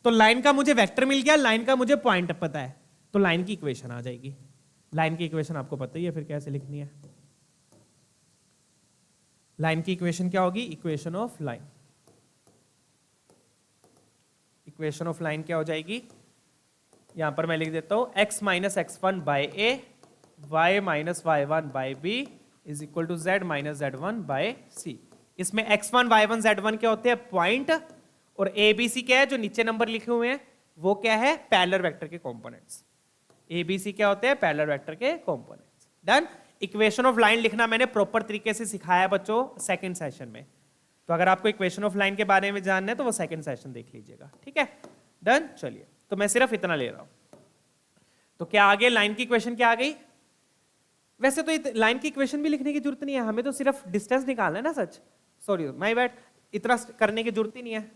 तो लाइन का मुझे वेक्टर मिल गया, लाइन का मुझे पॉइंट पता है, तो लाइन की इक्वेशन आ जाएगी। लाइन की इक्वेशन आपको पता ही है फिर कैसे लिखनी है। लाइन की इक्वेशन क्या होगी, equation of line. Equation of line क्या हो जाएगी, यहां पर मैं लिख देता हूं x minus x1 by a, y minus y1 by b is equal to z minus z1 by c। इसमें x1 y1 z1 क्या होते हैं, पॉइंट, और a b c क्या है, जो नीचे नंबर लिखे हुए हैं वो क्या है, पैरेलल वेक्टर के कंपोनेंट्स। a b c क्या होते हैं, पैरेलल वेक्टर के components. Done. Equation of line लिखना मैंने प्रॉपर तरीके से सिखाया बच्चों सेकंड सेशन में, तो अगर आपको इक्वेशन ऑफ लाइन के बारे में जानना है तो वो सेकंड सेशन देख लीजिएगा, ठीक है। डन, चलिए तो मैं सिर्फ इतना ले रहा हूं। तो क्या आगे लाइन की इक्वेशन क्या आ गई, वैसे तो लाइन की इक्वेशन भी लिखने की जरूरत नहीं है, हमें तो सिर्फ डिस्टेंस निकालना है ना, सच सॉरी माय बैड, इतना करने की जरूरत ही नहीं है,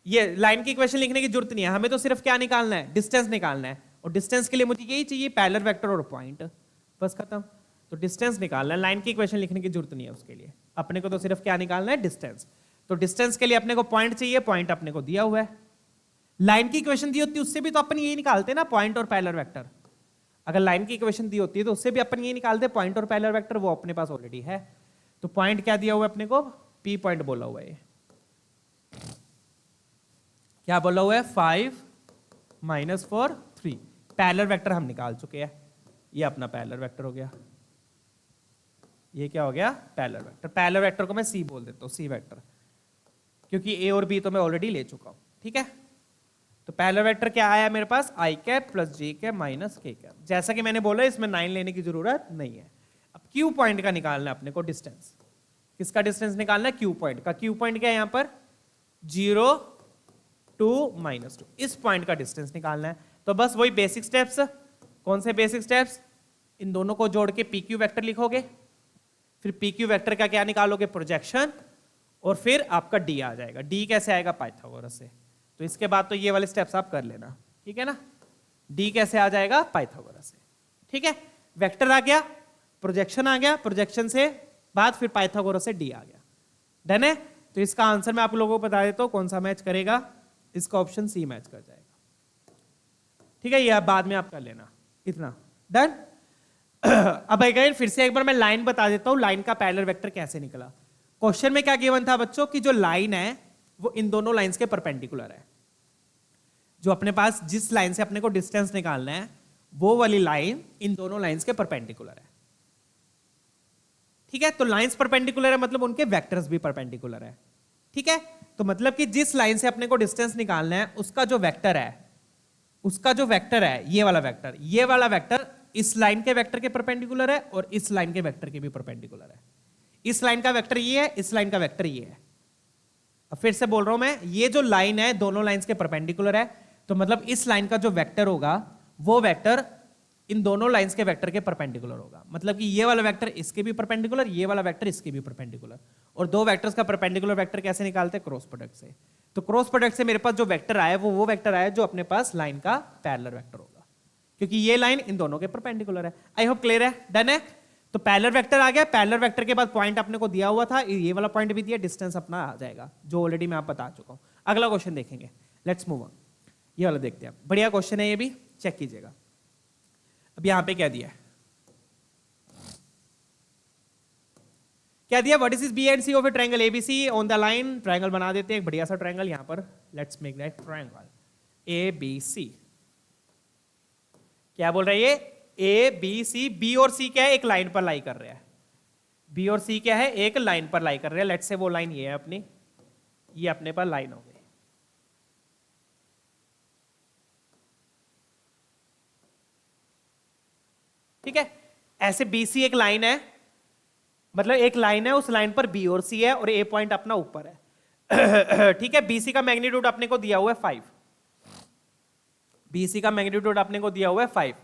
ये लाइन की इक्वेशन लिखने की जरूरत नहीं है, हमें तो सिर्फ क्या निकालना है, डिस्टेंस निकालना है, और डिस्टेंस के लिए मुझे यही चाहिए, पैरेलल वेक्टर और पॉइंट, बस खत्म। तो डिस्टेंस निकालना है, लाइन की इक्वेशन लिखने की जरूरत नहीं है उसके लिए, अपने को तो सिर्फ क्या निकालना है, डिस्टेंस। तो डिस्टेंस के लिए अपने को पॉइंट चाहिए, पॉइंट अपने को दिया हुआ है। लाइन की इक्वेशन दी होती है उससे भी तो अपन यही निकालते हैं ना, पॉइंट और पैरेलल वेक्टर। अगर लाइन की इक्वेशन दी होती है तो उससे भी अपन यही निकालते हैं, पॉइंट और पैरेलल वेक्टर, वो अपने पास ऑलरेडी है। तो पॉइंट क्या दिया हुआ है अपने को, पी पॉइंट बोला हुआ है, क्या बोला हुआ है, 5 माइनस 4 3। पैरेलल वेक्टर हम निकाल चुके हैं, ये अपना पैरेलल वेक्टर हो गया, ये क्या हो गया, पैरेलल वेक्टर। पैरेलल वेक्टर को मैं सी बोल देता हूं, सी वेक्टर, क्योंकि ए और बी तो मैं ऑलरेडी ले चुका हूं, ठीक है। तो पैरेलल वेक्टर क्या आया मेरे पास, आई कैप प्लस जे कैप माइनस के कैप। जैसा कि मैंने बोला इसमें 9 लेने की जरूरत नहीं है। अब क्यू पॉइंट का निकालना है अपने को डिस्टेंस, किसका डिस्टेंस निकालना है, क्यू पॉइंट का। क्यू पॉइंट क्या है यहां पर, 0 2 -2, इस पॉइंट का डिस्टेंस निकालना है। तो बस वही बेसिक स्टेप्स, कौन से बेसिक स्टेप्स, इन दोनों को जोड़ के पी क्यू वेक्टर लिखोगे, फिर पी क्यू वेक्टर का क्या निकालोगे, प्रोजेक्शन, और फिर आपका डी आ जाएगा। डी कैसे आएगा, पाइथागोरस से। तो इसके बाद तो ये वाले स्टेप्स आप कर लेना, ठीक है ना। डी कैसे आ जाएगा, पाइथागोरस से, ठीक है। वेक्टर आ गया, प्रोजेक्शन आ गया, प्रोजेक्शन से बाद फिर पाइथागोरस से डी आ गया। डन है। तो इसका आंसर मैं आप लोगों को बता देता हूं कौन सा मैच करेगा, इसका ऑप्शन सी मैच कर जाएगा, ठीक है। ये बाद में आप कर लेना, इतना डन। अब अगेन फिर से एक बार मैं लाइन बता देता हूं, लाइन का पैरेलल वेक्टर कैसे निकला। क्वेश्चन में क्या गिवन था बच्चों, कि जो लाइन है वो इन दोनों लाइंस के परपेंडिकुलर है। जो अपने पास जिस लाइन से अपने को डिस्टेंस निकालना है वो वाली लाइन इन दोनों लाइंस के परपेंडिकुलर है, ठीक है। तो लाइंस परपेंडिकुलर है मतलब उनके वेक्टर्स भी परपेंडिकुलर है, ठीक है। तो मतलब कि जिस लाइन से अपने को डिस्टेंस निकालना है उसका जो वेक्टर है, ये वाला वेक्टर इस लाइन के वेक्टर के परपेंडिकुलर है और इस लाइन के वेक्टर के भी परपेंडिकुलर है। इस लाइन का वेक्टर ये है, इस लाइन का वेक्टर ये है। अब फिर से बोल रहा हूं मैं, ये जो लाइन है दोनों लाइंस के परपेंडिकुलर है, तो मतलब इस लाइन का जो वेक्टर होगा वो वेक्टर इन दोनों लाइंस के वेक्टर के परपेंडिकुलर होगा। मतलब कि ये वाला वेक्टर इसके भी परपेंडिकुलर, ये वाला वेक्टर इसके भी परपेंडिकुलर। और दो वेक्टर्स का परपेंडिकुलर वेक्टर कैसे निकालते हैं, क्रॉस प्रोडक्ट से। तो क्रॉस प्रोडक्ट से मेरे पास जो वेक्टर आया वो वेक्टर आया जो अपने पास लाइन का पैरेलल वेक्टर होगा, क्योंकि ये लाइन इन दोनों के परपेंडिकुलर है। आई होप क्लियर है, डन है। तो पैरेलल वेक्टर आ गया, पैरेलल वेक्टर के बाद पॉइंट अपने को दिया हुआ था, ये वाला पॉइंट भी दिया, डिस्टेंस अपना आ जाएगा जो ऑलरेडी मैं आप बता चुका हूं। अगला क्वेश्चन देखेंगे, लेट्स मूव ऑन। ये वाला देखते हैं, बढ़िया क्वेश्चन है ये भी, चेक कीजिएगा। अब यहां पे क्या दिया what is B and C of a triangle ABC on the line. Triangle बना देते हैं, एक बढ़िया सा ट्रायंगल यहां पर, let's make that triangle ABC. क्या बोल रही है, ए बी सी, बी और सी क्या है, एक लाइन पर लाई कर रहा है। बी और सी क्या है, एक लाइन पर लाई कर रहे हैं। लेट्स से वो लाइन ये है अपनी, ये अपने पर लाइन हो गई, ठीक है। ऐसे बी सी एक लाइन है, मतलब एक लाइन है, उस लाइन पर बी और सी है और ए पॉइंट अपना ऊपर है, ठीक है। बीसी का मैग्नीट्यूड अपने को दिया हुआ है 5, बीसी का मैग्नीट्यूड अपने को दिया हुआ है 5,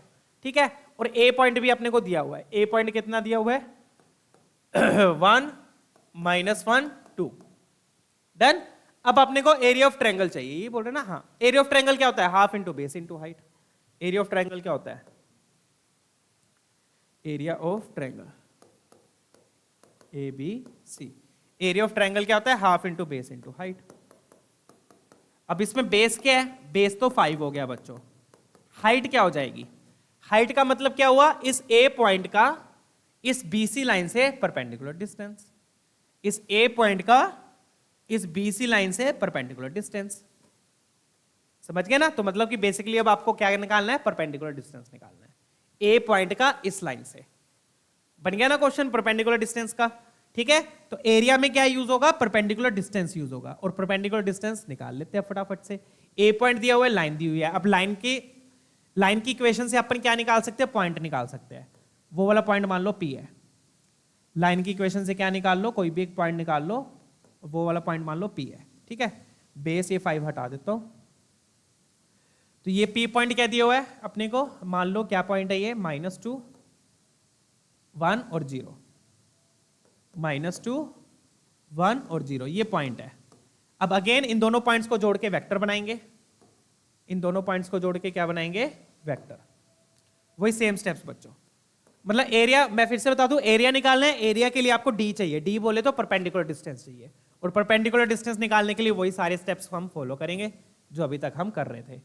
ठीक है। और ए पॉइंट भी अपने को दिया हुआ है, ए पॉइंट कितना दिया हुआ है 1 -1 2। डन। अब अपने को एरिया ऑफ ट्रायंगल चाहिए, ये बोल रहे ना। हाँ, एरिया ऑफ ट्रायंगल क्या होता है? Half into base into height. Area of triangle क्या होता है? Area of triangle A B C, area of triangle क्या होता है? Half into base into height. अब इसमें बेस क्या है? बेस तो 5 हो गया बच्चों। हाइट क्या हो जाएगी? हाइट का मतलब क्या हुआ? इस ए पॉइंट का इस बीसी लाइन से परपेंडिकुलर डिस्टेंस, इस ए पॉइंट का इस बीसी लाइन से परपेंडिकुलर डिस्टेंस। समझ गए ना? तो मतलब कि बेसिकली अब आपको क्या निकालना है? परपेंडिकुलर डिस्टेंस निकालना है ए पॉइंट का इस लाइन से। बन गया ना क्वेश्चन परपेंडिकुलर डिस्टेंस का? ठीक है, तो एरिया में क्या यूज होगा? परपेंडिकुलर डिस्टेंस यूज होगा, और परपेंडिकुलर डिस्टेंस निकाल लेते हैं फटाफट से। ए पॉइंट दिया हुआ है, लाइन दी हुई है। अब लाइन की इक्वेशन से अपन क्या निकाल सकते हैं? पॉइंट निकाल सकते हैं। वो वाला पॉइंट मान लो पी है। लाइन की इक्वेशन से क्या निकाल लो? कोई भी एक पॉइंट निकाल लो, वो वाला पॉइंट मान लो पी है। ठीक है, बेस ये 5 हटा देता हूं, तो ये पी पॉइंट क्या दिया हुआ है अपने को? मान लो क्या पॉइंट है ये? -2 1 और 0, -2 1 और 0 ये पॉइंट है। अब अगेन इन दोनों पॉइंट्स को जोड़ के वेक्टर बनाएंगे। इन दोनों पॉइंट्स को जोड़ के क्या बनाएंगे? वेक्टर। वही सेम स्टेप्स बच्चों। मतलब एरिया, मैं फिर से बता दूं, एरिया निकालना है। एरिया के लिए आपको डी चाहिए, डी बोले तो परपेंडिकुलर डिस्टेंस चाहिए, और परपेंडिकुलर डिस्टेंस निकालने के लिए वही सारे स्टेप्स हम फॉलो करेंगे जो अभी तक हम कर रहे थे।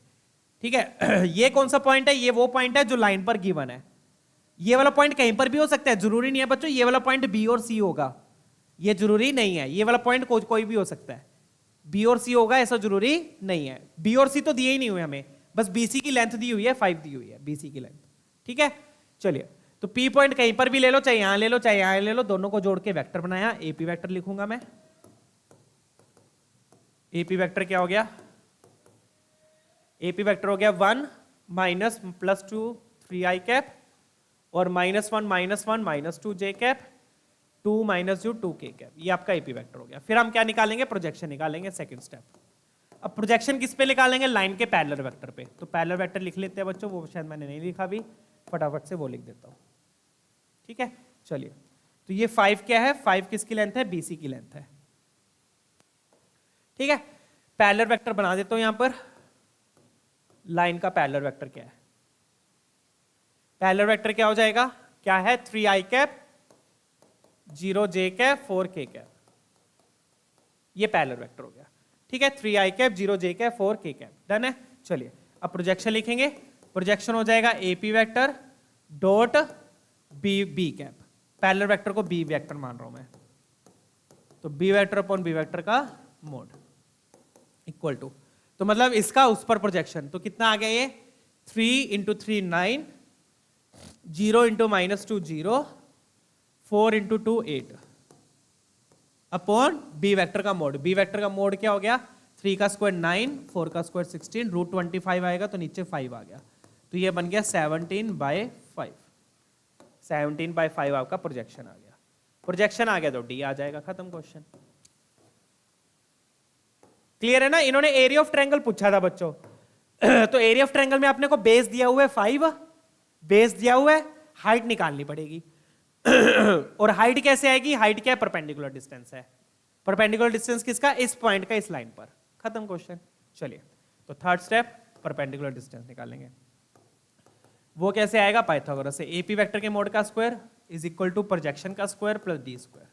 ठीक है, ये कौन सा पॉइंट है? ये वो पॉइंट है जो लाइन पर गिवन है। ये वाला पॉइंट कहीं पर भी हो सकता है, जरूरी नहीं है बच्चों ये वाला पॉइंट बी और सी होगा, ये जरूरी नहीं है। ये वाला पॉइंट कोई भी हो सकता है, बी और सी होगा ऐसा जरूरी नहीं है। बी और सी तो दिए ही नहीं हुए हमें, बस बीसी की लेंथ दी हुई है, 5 दी हुई है बीसी की लेंथ। ठीक है, चलिए, तो पी पॉइंट कहीं पर भी ले लो, चाहे यहां ले लो चाहे यहां ले लो, दोनों को जोड़ के वेक्टर बनाया। एपी वेक्टर लिखूंगा मैं। एपी वेक्टर क्या हो गया? एपी वेक्टर हो गया 1 माइनस प्लस 2 3i कैप, और -1 -1 -2 j कैप, 2 -2 2k कैप। ये आपका एपी वेक्टर हो गया। फिर हम क्या निकालेंगे? प्रोजेक्शन निकालेंगे, सेकंड स्टेप। अब प्रोजेक्शन किस पे निकालेंगे? लाइन के पैरेलल वेक्टर पे। तो पैरेलल वेक्टर लिख लेते हैं बच्चों, वो शायद मैंने नहीं लिखा अभी, फटाफट से वो लिख देता हूं। ठीक है, चलिए, तो ये 5 क्या है? 5 किसकी लेंथ है? बीसी की लेंथ है। ठीक है, पैरेलल वेक्टर बना देता हूं यहां पर। लाइन का पैरेलल वेक्टर क्या है? पैरेलल वेक्टर क्या हो जाएगा? क्या है? 3i cap 0 j cap 4k cap, ये पैरेलल वेक्टर हो गया। ठीक है, 3i cap 0 j cap 4k cap, done है। चलिए, अब प्रोजेक्शन लिखेंगे। प्रोजेक्शन हो जाएगा AP vector dot b cap. Parallel vector को बी वेक्टर मान रहा हूं मैं, तो b vector upon b vector का मोड इक्वल टू, तो मतलब इसका उस पर प्रोजेक्शन, तो कितना आ गया ये? 3 × 3 9, 0 × -2 0, 4 × 2 8 अपॉन बी वेक्टर का मोड। बी वेक्टर का मोड क्या हो गया? 3 का स्क्वायर 9, 4 का स्क्वायर 16, √25 आएगा तो नीचे 5 आ गया, तो ये बन गया 17/5। 17/5 आपका प्रोजेक्शन आ गया। प्रोजेक्शन आ गया तो डी आ जाएगा, खत्म क्वेश्चन। क्लियर है ना? इन्होंने एरिया ऑफ ट्रायंगल पूछा था बच्चों। तो एरिया ऑफ ट्रायंगल में अपने को बेस दिया हुआ है 5, बेस दिया हुआ है, हाइट निकालनी पड़ेगी। और हाइट कैसे आएगी? हाइट क्या है? परपेंडिकुलर डिस्टेंस है। परपेंडिकुलर डिस्टेंस किसका? इस पॉइंट का इस लाइन पर, खत्म क्वेश्चन। चलिए, तो थर्ड स्टेप, परपेंडिकुलर डिस्टेंस निकालेंगे। वो कैसे आएगा? पाइथागोरस से। एपी वेक्टर के मोड का square is equal to projection का स्क्वायर प्लस डी स्क्वायर।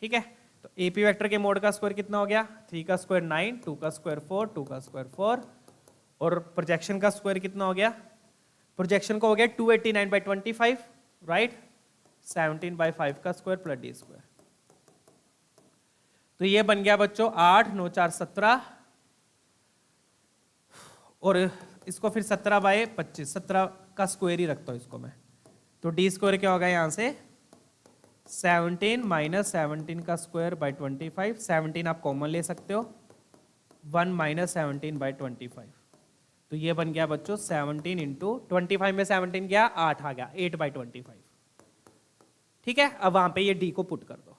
ठीक है, तो एपी वेक्टर के मोड का स्क्वायर कितना हो गया? 3 का स्क्वायर 9, 2 का स्क्वायर 4, 2 का स्क्वायर 4, और प्रोजेक्शन का स्क्वायर कितना हो गया? प्रोजेक्शन को हो गया 289/25, राइट? 17/5 का स्क्वायर प्लस डी स्क्वायर। तो ये बन गया बच्चों 8 9 4 17, और इसको फिर 17/25, 17 का स्क्वायर ही रखता हूं इसको मैं, तो डी स्क्वायर क्या होगा यहां से? 17 - 17 का स्क्वायर बाय 25, 17 आप कॉमन ले सकते हो, 1 - 17/25, तो ये बन गया बच्चों 17 × 25 में 17 गया, 8 आ गया, 8/25। ठीक है, अब वहां पे ये डी को पुट कर दो,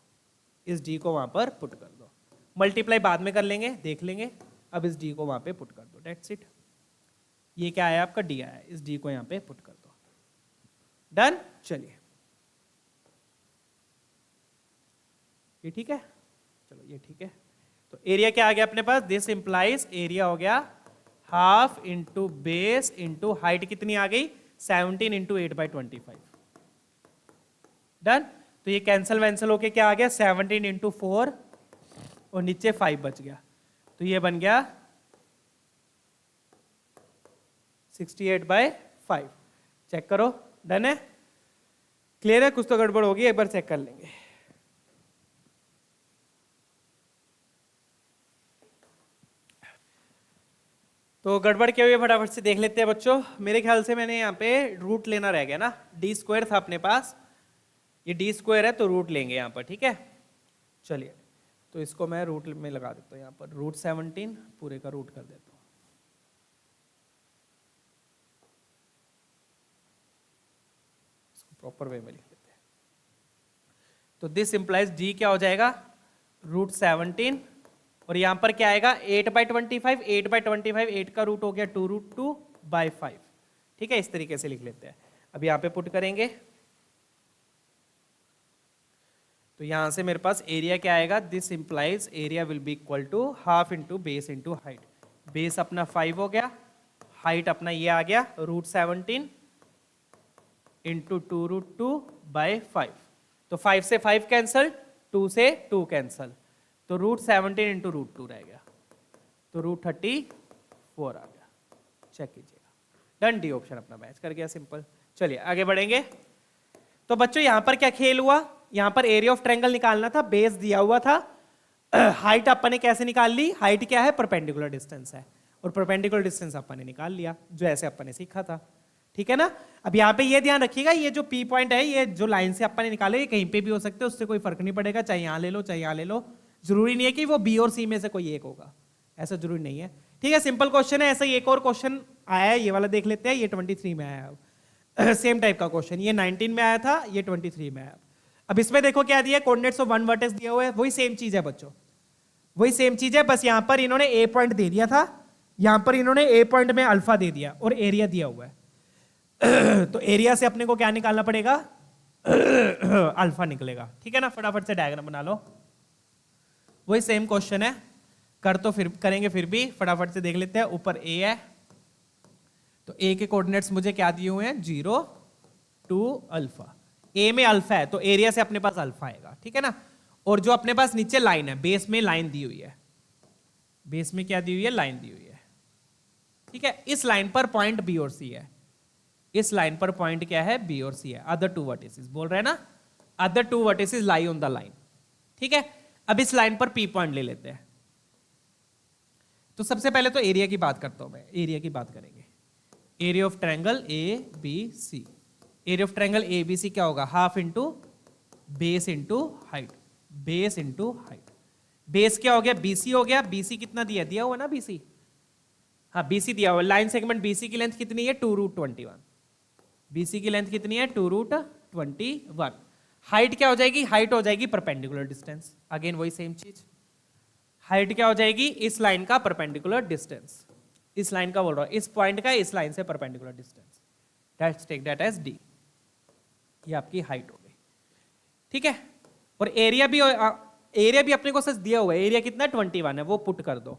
इस डी को वहां पर पुट कर दो, मल्टीप्लाई बाद में कर लेंगे, देख लेंगे। अब इस डी को वहां पे पुट कर दो, डेट्स इट। ये क्या आया आपका? डी आया, इस डी को यहां पे पुट कर दो, डन। चलिए, ये ठीक है, चलो ये ठीक है। तो एरिया क्या आ गया अपने पास, दिस इंप्लाइज एरिया हो गया half into base into height कितनी आ गई 17 इंटू 8/25। डन। तो ये कैंसल वैंसल होके क्या आ गया 17 इंटू 4 और नीचे 5 बच गया, तो ये बन गया 68/5। चेक करो, डन है, क्लियर है, कुछ तो गड़बड़ होगी, एक बार चेक कर लेंगे। तो गड़बड़ क्या हुई है फटाफट से देख लेते हैं बच्चों। मेरे ख्याल से मैंने यहाँ पे रूट लेना रह गया ना, डी स्क्वायर था अपने पास, ये डी स्क्वायर है तो रूट लेंगे यहाँ पर, ठीक है। चलिए तो इसको मैं रूट में लगा देता हूँ, यहाँ पर रूट 17 पूरे का रूट कर देता हूँ। इसको प्रॉपर वे में लिख देते हैं। तो दिस इंप्लाइज डी क्या हो जाएगा रूट 17 और यहां पर क्या आएगा 8/25, 8/25, 8 का रूट हो गया 2√2/5, ठीक है। इस तरीके से लिख लेते हैं। अब यहां पे पुट करेंगे तो यहां से मेरे पास एरिया क्या आएगा, this implies area will be equal to half into base into height. Base अपना 5 हो गया, हाइट अपना ये आ गया रूट 17 इंटू 2√2/5। तो 5 से 5 कैंसल, 2 से 2 कैंसल, तो रूट 17 इंटू √2 रह गया, तो रूट 34 आ गया। चेक कीजिएगा, डन, डी ऑप्शन अपना मैच कर गया, सिंपल। चलिए आगे बढ़ेंगे। तो बच्चों यहां पर क्या खेल हुआ, यहां पर एरिया ऑफ ट्रायंगल निकालना था, बेस दिया हुआ था, हाइट अपन ने कैसे निकाल ली, हाइट क्या है परपेंडिकुलर डिस्टेंस है, और परपेंडिकुलर डिस्टेंस अपन ने निकाल लिया जो ऐसे अपन ने सीखा था, ठीक है ना। अब यहाँ पे ये ध्यान रखिएगा, ये जो पी पॉइंट है, ये जो लाइन से अपन ने निकाले, ये कहीं पे भी हो सकते हैं, उससे कोई फर्क नहीं पड़ेगा, चाहे यहाँ ले लो चाहे यहाँ ले लो, जरूरी नहीं है कि वो बी और सी में से कोई एक होगा, ऐसा जरूरी नहीं है, ठीक है। सिंपल क्वेश्चन है। ऐसा ही एक और क्वेश्चन आया है, ये वाला देख लेते हैं, ये 23 में आया है, सेम टाइप का क्वेश्चन, ये 19 में आया था, ये 23 में आया। अब इसमें देखो क्या दिया, कोऑर्डिनेट्स ऑफ वन वर्टेक्स दिया हुआ है, वही सेम चीज है बच्चों, वही सेम चीज है, बस यहां पर इन्होंने ए पॉइंट दे दिया था, यहां पर इन्होंने ए पॉइंट में अल्फा दे दिया और एरिया दिया हुआ है। तो एरिया से अपने को क्या निकालना पड़ेगा अल्फा निकलेगा, ठीक है ना। फटाफट से डायग्राम बना लो, वही सेम क्वेश्चन है, कर तो फिर करेंगे, फिर भी फटाफट से देख लेते हैं। ऊपर ए है, तो ए के कोऑर्डिनेट्स मुझे क्या दिए हुए हैं 0 2 अल्फा, ए में अल्फा है तो एरिया से अपने पास अल्फा आएगा, ठीक है ना। और जो अपने पास नीचे लाइन है, बेस में लाइन दी हुई है, बेस में क्या दी हुई है, लाइन दी हुई है, ठीक है। इस लाइन पर पॉइंट बी और सी है, इस लाइन पर पॉइंट क्या है बी और सी है, अदर टू वर्टिसेस बोल रहे हैं ना, other two vertices lie on the line, ठीक है। अब इस लाइन पर पी पॉइंट ले लेते हैं। तो सबसे पहले तो एरिया की बात करता हूं मैं, एरिया की बात करेंगे। Area of triangle A B C, area of triangle A B C क्या होगा, half into base into height, base into height. Base क्या हो गया बीसी हो गया, बीसी कितना दिया, दिया हुआ ना बीसी, हाँ बीसी दिया हुआ। लाइन सेगमेंट बीसी की लेंथ कितनी है 2√21, बीसी की लेंथ कितनी है 2√21। हाइट क्या हो जाएगी, हाइट हो जाएगी परपेंडिकुलर डिस्टेंस, अगेन वही सेम चीज, हाइट क्या हो जाएगी इस लाइन का परपेंडिकुलर डिस्टेंस, इस लाइन का बोल रहा हूं, इस पॉइंट का इस लाइन से perpendicular distance, let's take that as d, ये आपकी हाइट हो गई, ठीक है। और एरिया भी अपने को सच दिया हुआ है, एरिया कितना 21 है, वो पुट कर दो,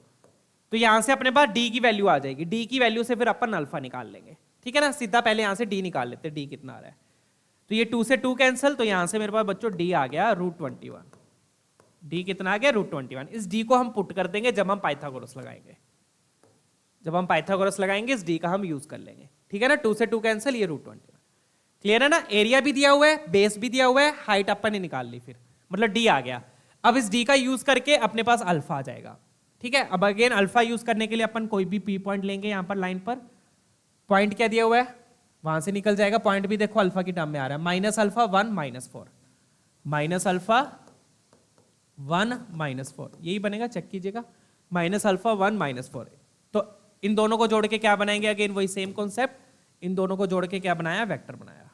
तो यहां से अपने पास डी की वैल्यू आ जाएगी, डी की वैल्यू से फिर अपन अल्फा निकाल लेंगे, ठीक है ना। सीधा पहले यहां से डी निकाल लेते हैं, डी कितना आ रहा है, तो ये 2 से 2 कैंसिल, तो यहां से मेरे पास बच्चों डी आ गया √21, डी कितना आ गया √21। इस डी को हम पुट कर देंगे जब हम पाइथागोरस लगाएंगे, जब हम पाइथागोरस लगाएंगे इस डी का हम यूज कर लेंगे, ठीक है ना। 2 से 2 कैंसिल, ये √21, क्लियर है ना। एरिया भी दिया हुआ है, बेस भी दिया हुआ है, हाइट अपन ने निकाल ली, फिर मतलब डी आ गया। अब इस डी का यूज करके अपने पास अल्फा आ जाएगा, ठीक है। अब अगेन अल्फा यूज करने के लिए अपन कोई भी पी पॉइंट लेंगे, यहां पर लाइन पर पॉइंट क्या दिया हुआ है वहां से निकल जाएगा, पॉइंट भी देखो अल्फा की टर्म में आ रहा है, -α1 -4, -α1 -4, यही बनेगा, चेक कीजिएगा, -α1 -4। तो इन दोनों को जोड़ के क्या बनाएंगे, अगेन वही सेम कॉन्सेप्ट, इन दोनों को जोड़ के क्या बनाया, वेक्टर बनाया,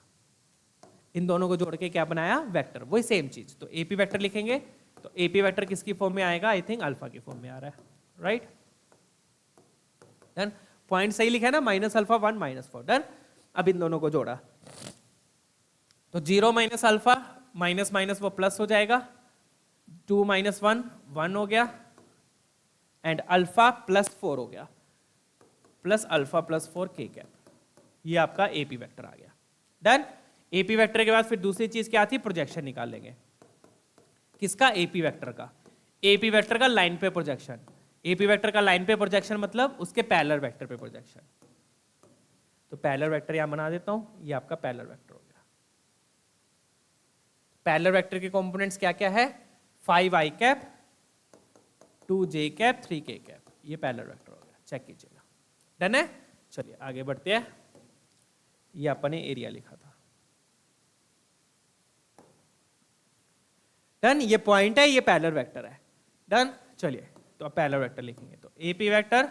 इन दोनों को जोड़ के क्या बनाया, वेक्टर, वही सेम चीज। तो एपी वेक्टर लिखेंगे, तो एपी वेक्टर किसकी फॉर्म में आएगा, आई थिंक अल्फा की फॉर्म में आ रहा है, राइट। डन, पॉइंट सही लिखा है ना, -α1 -4, डन। अब इन दोनों को जोड़ा तो 0 - अल्फा माइनस माइनस वो प्लस हो जाएगा, 2 - 1 1 हो गया, एंड अल्फा +4 हो गया, प्लस अल्फा +4 k कैप, ये आपका एपी वेक्टर आ गया। डन। एपी वेक्टर के बाद फिर दूसरी चीज क्या थी, प्रोजेक्शन निकाल लेंगे। किसका, एपी वेक्टर का। एपी वेक्टर का लाइन पे प्रोजेक्शन, एपी वेक्टर का लाइन पे प्रोजेक्शन मतलब उसके पैरेलल वेक्टर पे प्रोजेक्शन। तो पैरेलल वेक्टर यहां बना देता हूं, ये आपका पैरेलल वेक्टर हो गया। पैरेलल वेक्टर के कंपोनेंट्स क्या क्या है, 5i cap, 2j cap, 3k cap, ये पैरेलल वेक्टर हो गया, चेक कीजिएगा। डन है। चलिए आगे बढ़ते हैं। ये अपन ने एरिया लिखा था। डन। ये पॉइंट है, ये पैरेलल वेक्टर है। डन। चलिए तो अब पैरेलल वेक्टर लिखेंगे, तो एपी वेक्टर,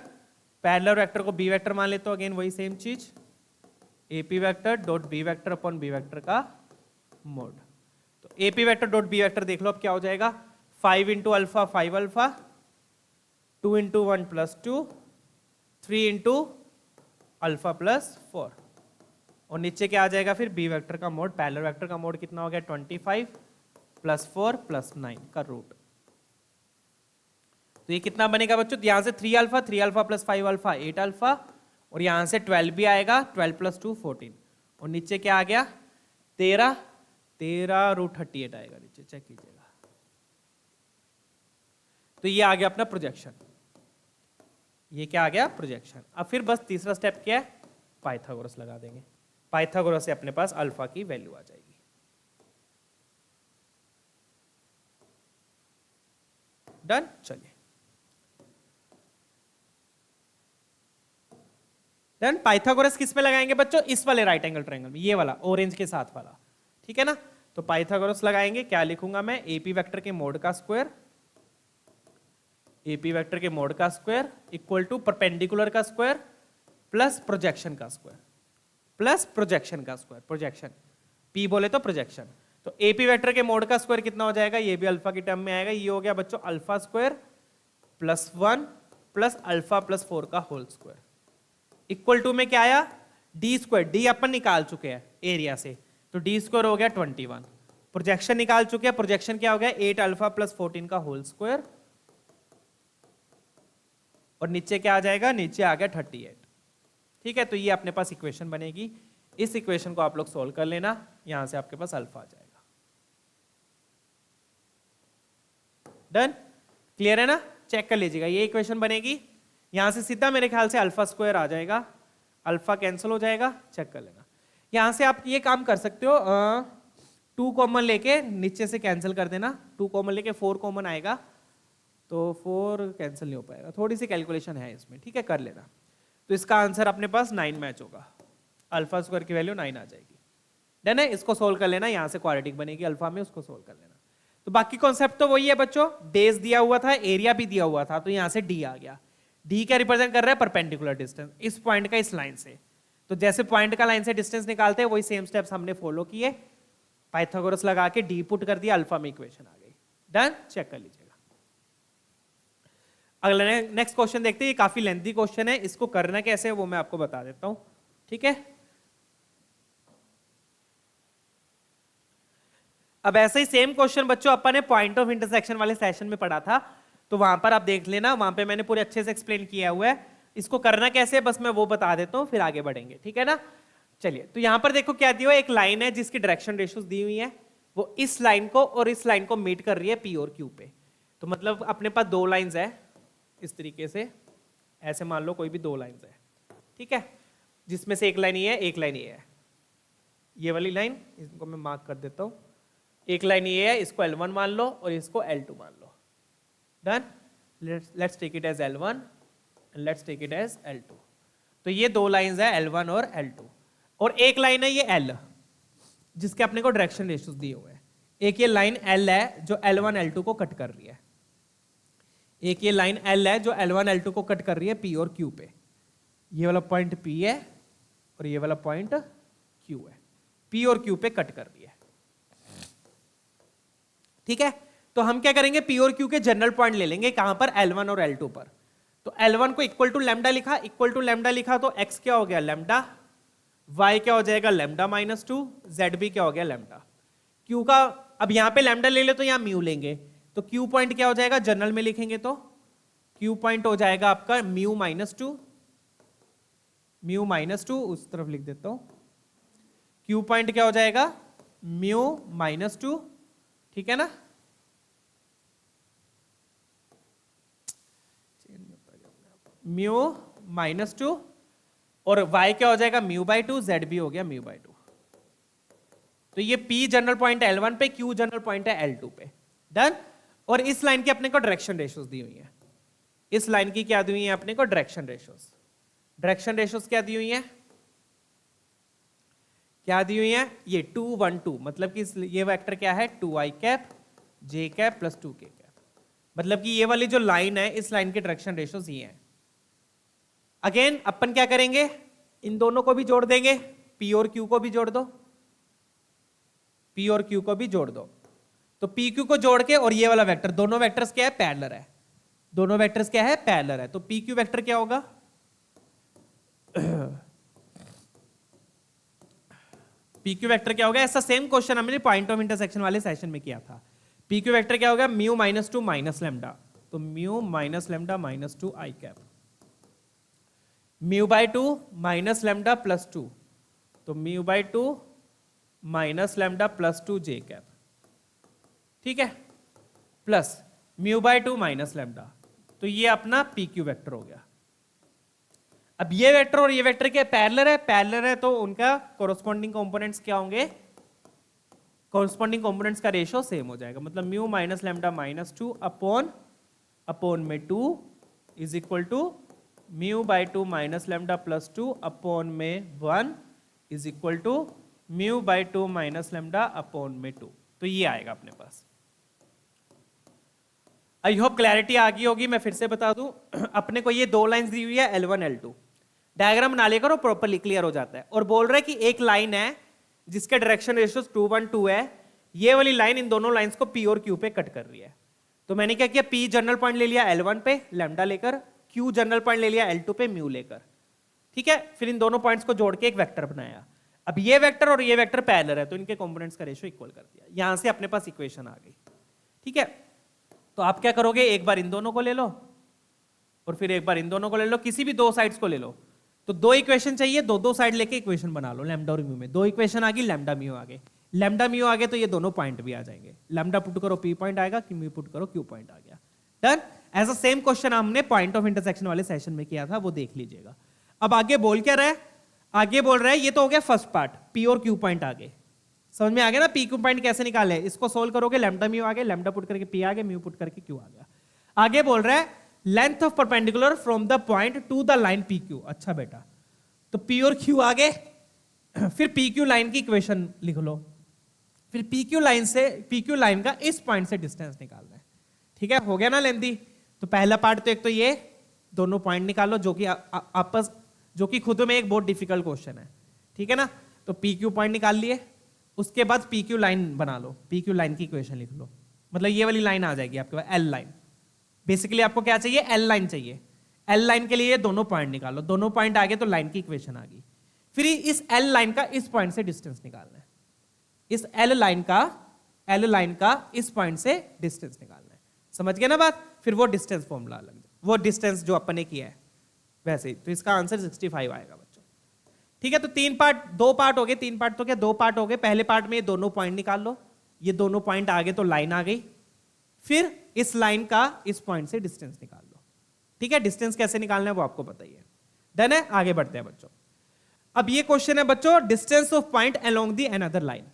पैरेलल वेक्टर को बी वेक्टर मान लेते हो, अगेन वही सेम चीज, AP vector dot b vector upon b vector का मोड। तो AP vector dot b vector देख लो अब क्या हो जाएगा, 5 into alpha 5 alpha, 2 into 1 +2, 3 into alpha +4, और नीचे क्या आ जाएगा फिर बी वेक्टर का मोड, पैरेलल वेक्टर का मोड कितना हो गया 25 +4 +9 का रूट। तो ये कितना बनेगा बच्चों, यहां से 3 अल्फा, 3 अल्फा + 5 अल्फा 8 अल्फा, और यहां से 12 भी आएगा, 12 + 2 14, और नीचे क्या आ गया 13, 13 √38 आएगा नीचे, चेक कीजिएगा। तो ये आ गया अपना प्रोजेक्शन, ये क्या आ गया प्रोजेक्शन। अब फिर बस तीसरा स्टेप क्या है, पाइथागोरस लगा देंगे। पाइथागोरस से अपने पास अल्फा की वैल्यू आ जाएगी। डन। चलिए डन। पाइथागोरस किस में लगाएंगे बच्चों, इस वाले राइट एंगल ट्रायंगल में, ये वाला ऑरेंज के साथ वाला, ठीक है ना। तो पाइथागोरस लगाएंगे, क्या लिखूंगा मैं, एपी वेक्टर के मोड का स्क्वायर, एपी वेक्टर के मोड का स्क्वायर इक्वल टू परपेंडिकुलर का स्क्वायर प्लस प्रोजेक्शन का स्क्वायर, प्लस प्रोजेक्शन का स्क्वायर, प्रोजेक्शन पी बोले तो प्रोजेक्शन। तो एपी वेक्टर के मोड का स्क्वायर कितना हो जाएगा, ये भी अल्फा की टर्म में आएगा, ये हो गया बच्चों अल्फा स्क्वायर +1 प्लस अल्फा +4 का होल स्क्वायर, इक्वल टू में क्या आया डी स्क्वायर, डी अपन निकाल चुके हैं एरिया से, तो डी स्क्वायर हो गया 21, प्रोजेक्शन निकाल चुके हैं, प्रोजेक्शन क्या हो गया 8 अल्फा + 14 का होल स्क्वायर, और नीचे क्या आ जाएगा, नीचे आ गया 38। ठीक है, तो ये अपने पास इक्वेशन बनेगी, इस इक्वेशन को आप लोग सोल्व कर लेना, यहां से आपके पास अल्फा आ जाएगा। डन। क्लियर है ना, चेक कर लीजिएगा, ये इक्वेशन बनेगी, यहां से सीधा मेरे ख्याल से अल्फा स्क्वायर आ जाएगा, अल्फा कैंसिल हो जाएगा, चेक कर लेना। यहां से आप ये काम कर सकते हो, 2 कॉमन लेके नीचे से कैंसिल कर देना, 2 कॉमन लेके 4 कॉमन आएगा, तो 4 कैंसिल नहीं हो पाएगा, थोड़ी सी कैलकुलेशन है इसमें, ठीक है कर लेना। तो इसका आंसर अपने पास 9 मैच होगा, अल्फा स्क्वायर की वैल्यू 9 आ जाएगी। डन है, इसको सोल्व कर लेना, यहां से क्वाड्रेटिक बनेगी अल्फा में, उसको सोल्व कर लेना। तो बाकी कॉन्सेप्ट तो वही है बच्चों, बेस दिया हुआ था, एरिया भी दिया हुआ था, तो यहां से डी आ गया। डी क्या रिप्रेजेंट कर रहा है, परपेंडिकुलर डिस्टेंस, इस पॉइंट का इस लाइन से। तो जैसे पॉइंट का लाइन से डिस्टेंस निकालते हैं, वही सेम स्टेप्स हमने फॉलो किए, पाइथागोरस लगा के डी पुट कर दिया, अल्फा में इक्वेशन आ गई। डन, चेक कर लीजिएगा। अगला नेक्स्ट क्वेश्चन देखते हैं, ये काफी लेंथी क्वेश्चन है, इसको करना कैसे है वो मैं आपको बता देता हूं, ठीक है। अब ऐसे ही सेम क्वेश्चन बच्चों अपन ने पॉइंट ऑफ इंटरसेक्शन वाले सेशन में पढ़ा था, तो वहां पर आप देख लेना, वहां पे मैंने पूरे अच्छे से एक्सप्लेन किया हुआ है। इसको करना कैसे है बस मैं वो बता देता हूं, फिर आगे बढ़ेंगे, ठीक है ना। चलिए, तो यहां पर देखो क्या दिया हुआ है, एक लाइन है जिसकी डायरेक्शन रेशियोज दी हुई है, वो इस लाइन को और इस लाइन को मीट कर रही है पी और क्यू पे। तो मतलब अपने पास 2 लाइंस है इस तरीके से, ऐसे मान लो कोई भी 2 लाइंस है, ठीक है, जिसमें से एक लाइन ये है, एक लाइन ये है, ये वाली लाइन, इसको मैं मार्क कर देता हूं, एक लाइन ये है, इसको L1 मान लो और इसको L2 मान लो। Done, let's take it as L1 and let's take it as L2। तो ये 2 लाइंस है L1 और L2, और एक लाइन है ये L, जिसके अपने को डायरेक्शन रेशियोज दिए हुए हैं। एक ये लाइन L है जो L1 L2 को कट कर रही है, एक ये लाइन L है जो L1 L2 को कट कर रही है P और Q पे। ये वाला पॉइंट P है और ये वाला पॉइंट Q है, P और Q पे कट कर रही है, ठीक है। तो हम क्या करेंगे, P और Q के जनरल पॉइंट ले लेंगे, कहां पर, L1 और L2 पर। तो L1 को इक्वल टू लैम्डा लिखा, इक्वल टू लैम्डा लिखा तो x क्या हो गया लैम्डा, y क्या हो जाएगा लैम्डा -2, z भी क्या हो गया लैम्डा। Q का अब यहां पे लैम्डा ले ले तो यहां म्यू लेंगे, तो Q पॉइंट क्या हो जाएगा, जनरल में लिखेंगे तो Q पॉइंट हो जाएगा आपका म्यू -2, म्यू -2 उस तरफ लिख देता हूं। Q पॉइंट क्या हो जाएगा, म्यू -2, ठीक है ना। म्यू -2 और y क्या हो जाएगा, μ/2, z भी हो गया μ/2। तो ये P जनरल पॉइंट है L1 पे, Q जनरल पॉइंट है L2 पे। डन। और इस लाइन की अपने को डायरेक्शन रेशियोज दी हुई है। इस लाइन की क्या दी हुई है अपने को, डायरेक्शन रेशियोज। डायरेक्शन रेशियोज क्या दी हुई है, क्या दी हुई है, ये 2 1 2, मतलब कि ये वेक्टर क्या है 2i cap j cap plus 2k cap, मतलब कि ये वाली जो लाइन है इस लाइन के डायरेक्शन रेशियोज ये हैं। अगेन अपन क्या करेंगे, इन दोनों को भी जोड़ देंगे, P और Q को भी जोड़ दो, P और Q को भी जोड़ दो। तो P Q को जोड़ के और ये वाला वेक्टर, दोनों वेक्टर्स क्या है, पैरेलल है, दोनों वेक्टर्स क्या है, पैरेलल है। तो P Q वेक्टर क्या होगा, P Q वेक्टर क्या होगा, ऐसा सेम क्वेश्चन हमने पॉइंट ऑफ इंटरसेक्शन वाले सेशन में किया था। P Q वेक्टर क्या होगा, म्यू -2 माइनस लैम्डा, तो mu minus lambda -2 i cap, μ/2 minus lambda plus 2, तो μ/2 minus lambda plus 2 j cap, ठीक है, प्लस μ/2 माइनस लैम्डा। तो ये अपना PQ वेक्टर हो गया। अब ये वेक्टर और ये वेक्टर क्या पैरेलल है, पैरेलल है तो उनका कोरोस्पोंडिंग कंपोनेंट्स क्या होंगे, कोरोस्पोंडिंग कंपोनेंट्स का रेशियो सेम हो जाएगा। मतलब म्यू माइनस लैम्डा -2 अपॉन में 2 is equal to μ/2 minus lambda plus 2 upon में 1 is equal to μ/2 minus lambda upon में 2। तो ये आएगा अपने पास। आई होप क्लैरिटी आ गई होगी। मैं फिर से बता दूं, अपने को ये दो लाइंस दी हुई है L1 L2, डायग्राम बना लेकर प्रॉपरली क्लियर हो जाता है। और बोल रहा है कि एक लाइन है जिसके डायरेक्शन रेशियो 2 1 2 है, ये वाली लाइन इन दोनों लाइंस को P और Q पे कट कर रही है। तो मैंने क्या किया, P जनरल पॉइंट ले लिया L1 पे लैम्डा लेकर, Q जनरल पॉइंट ले लिया L2 पे म्यू लेकर, ठीक है। फिर इन दोनों पॉइंट्स को जोड़ के एक वेक्टर बनाया। अब ये वेक्टर और ये वेक्टर पैरेलल है तो इनके कंपोनेंट्स का रेशियो इक्वल कर दिया। यहां से अपने पास इक्वेशन आ गई, ठीक है। तो आप क्या करोगे, एक बार इन दोनों को ले लो और फिर एक बार इन दोनों को ले लो, किसी भी दो साइड्स को ले लो। तो दो इक्वेशन चाहिए, दो दो साइड लेके इक्वेशन बना लो लैम्डा और म्यू में। दो इक्वेशन आ गई, लैम्डा म्यू आ गए, लैम्डा म्यू आ गए तो ये दोनों पॉइंट भी आ जाएंगे। लैम्डा पुट करो P पॉइंट आएगा, कि म्यू पुट करो Q पॉइंट आ गया। डन। ऐसा सेम क्वेश्चन हमने पॉइंट ऑफ इंटरसेक्शन वाले सेशन में किया था, वो देख लीजिएगा। अब आगे बोल क्या रहा है, आगे बोल रहा है ये तो हो गया फर्स्ट पार्ट, P और Q पॉइंट आ गए, समझ में आ गया ना। P Q पॉइंट कैसे निकाले, इसको सोल्व करोगे, लैम्डा म्यू आ गया, लैम्डा पुट करके P आ गया, म्यू पुट करके Q आ गया। आगे बोल रहा है length of perpendicular from the point two the line PQ। अच्छा बेटा, तो P और Q आ गए, फिर PQ लाइन की इक्वेशन लिख लो। फिर PQ लाइन का इस पॉइंट से डिस्टेंस निकालना है, ठीक है। हो गया ना लेंथी। तो पहला पार्ट तो एक तो ये दोनों पॉइंट निकालो, जो कि खुद में एक बहुत डिफिकल्ट क्वेश्चन है, ठीक है ना। तो PQ पॉइंट निकाल लिए, उसके बाद PQ लाइन बना लो, PQ लाइन की इक्वेशन लिख लो। मतलब ये वाली लाइन आ जाएगी आपके पास, L लाइन। बेसिकली आपको क्या चाहिए, L लाइन चाहिए। L लाइन के लिए दोनों पॉइंट निकालो, दोनों पॉइंट आ गए तो लाइन की इक्वेशन आ गई। फिर इस L लाइन का इस पॉइंट से डिस्टेंस निकालना है, इस L लाइन का इस पॉइंट से डिस्टेंस निकालना है। समझ गए ना बात। फिर वो डिस्टेंस फॉर्मूला लग जाए, वो डिस्टेंस जो अपन ने किया है वैसे ही। तो इसका आंसर 65 आएगा बच्चों, ठीक है। तो दो पार्ट हो गए, तीन पार्ट तो क्या, दो पार्ट हो गए। पहले पार्ट में ये दोनों पॉइंट निकाल लो, ये दोनों पॉइंट आ गए तो लाइन आ गई। फिर इस लाइन का इस पॉइंट से डिस्टेंस निकाल लो, ठीक है। डिस्टेंस कैसे निकालना है वो आपको पता ही है। डन है, आगे बढ़ते हैं बच्चों। अब ये क्वेश्चन है बच्चों, distance of point along the another line,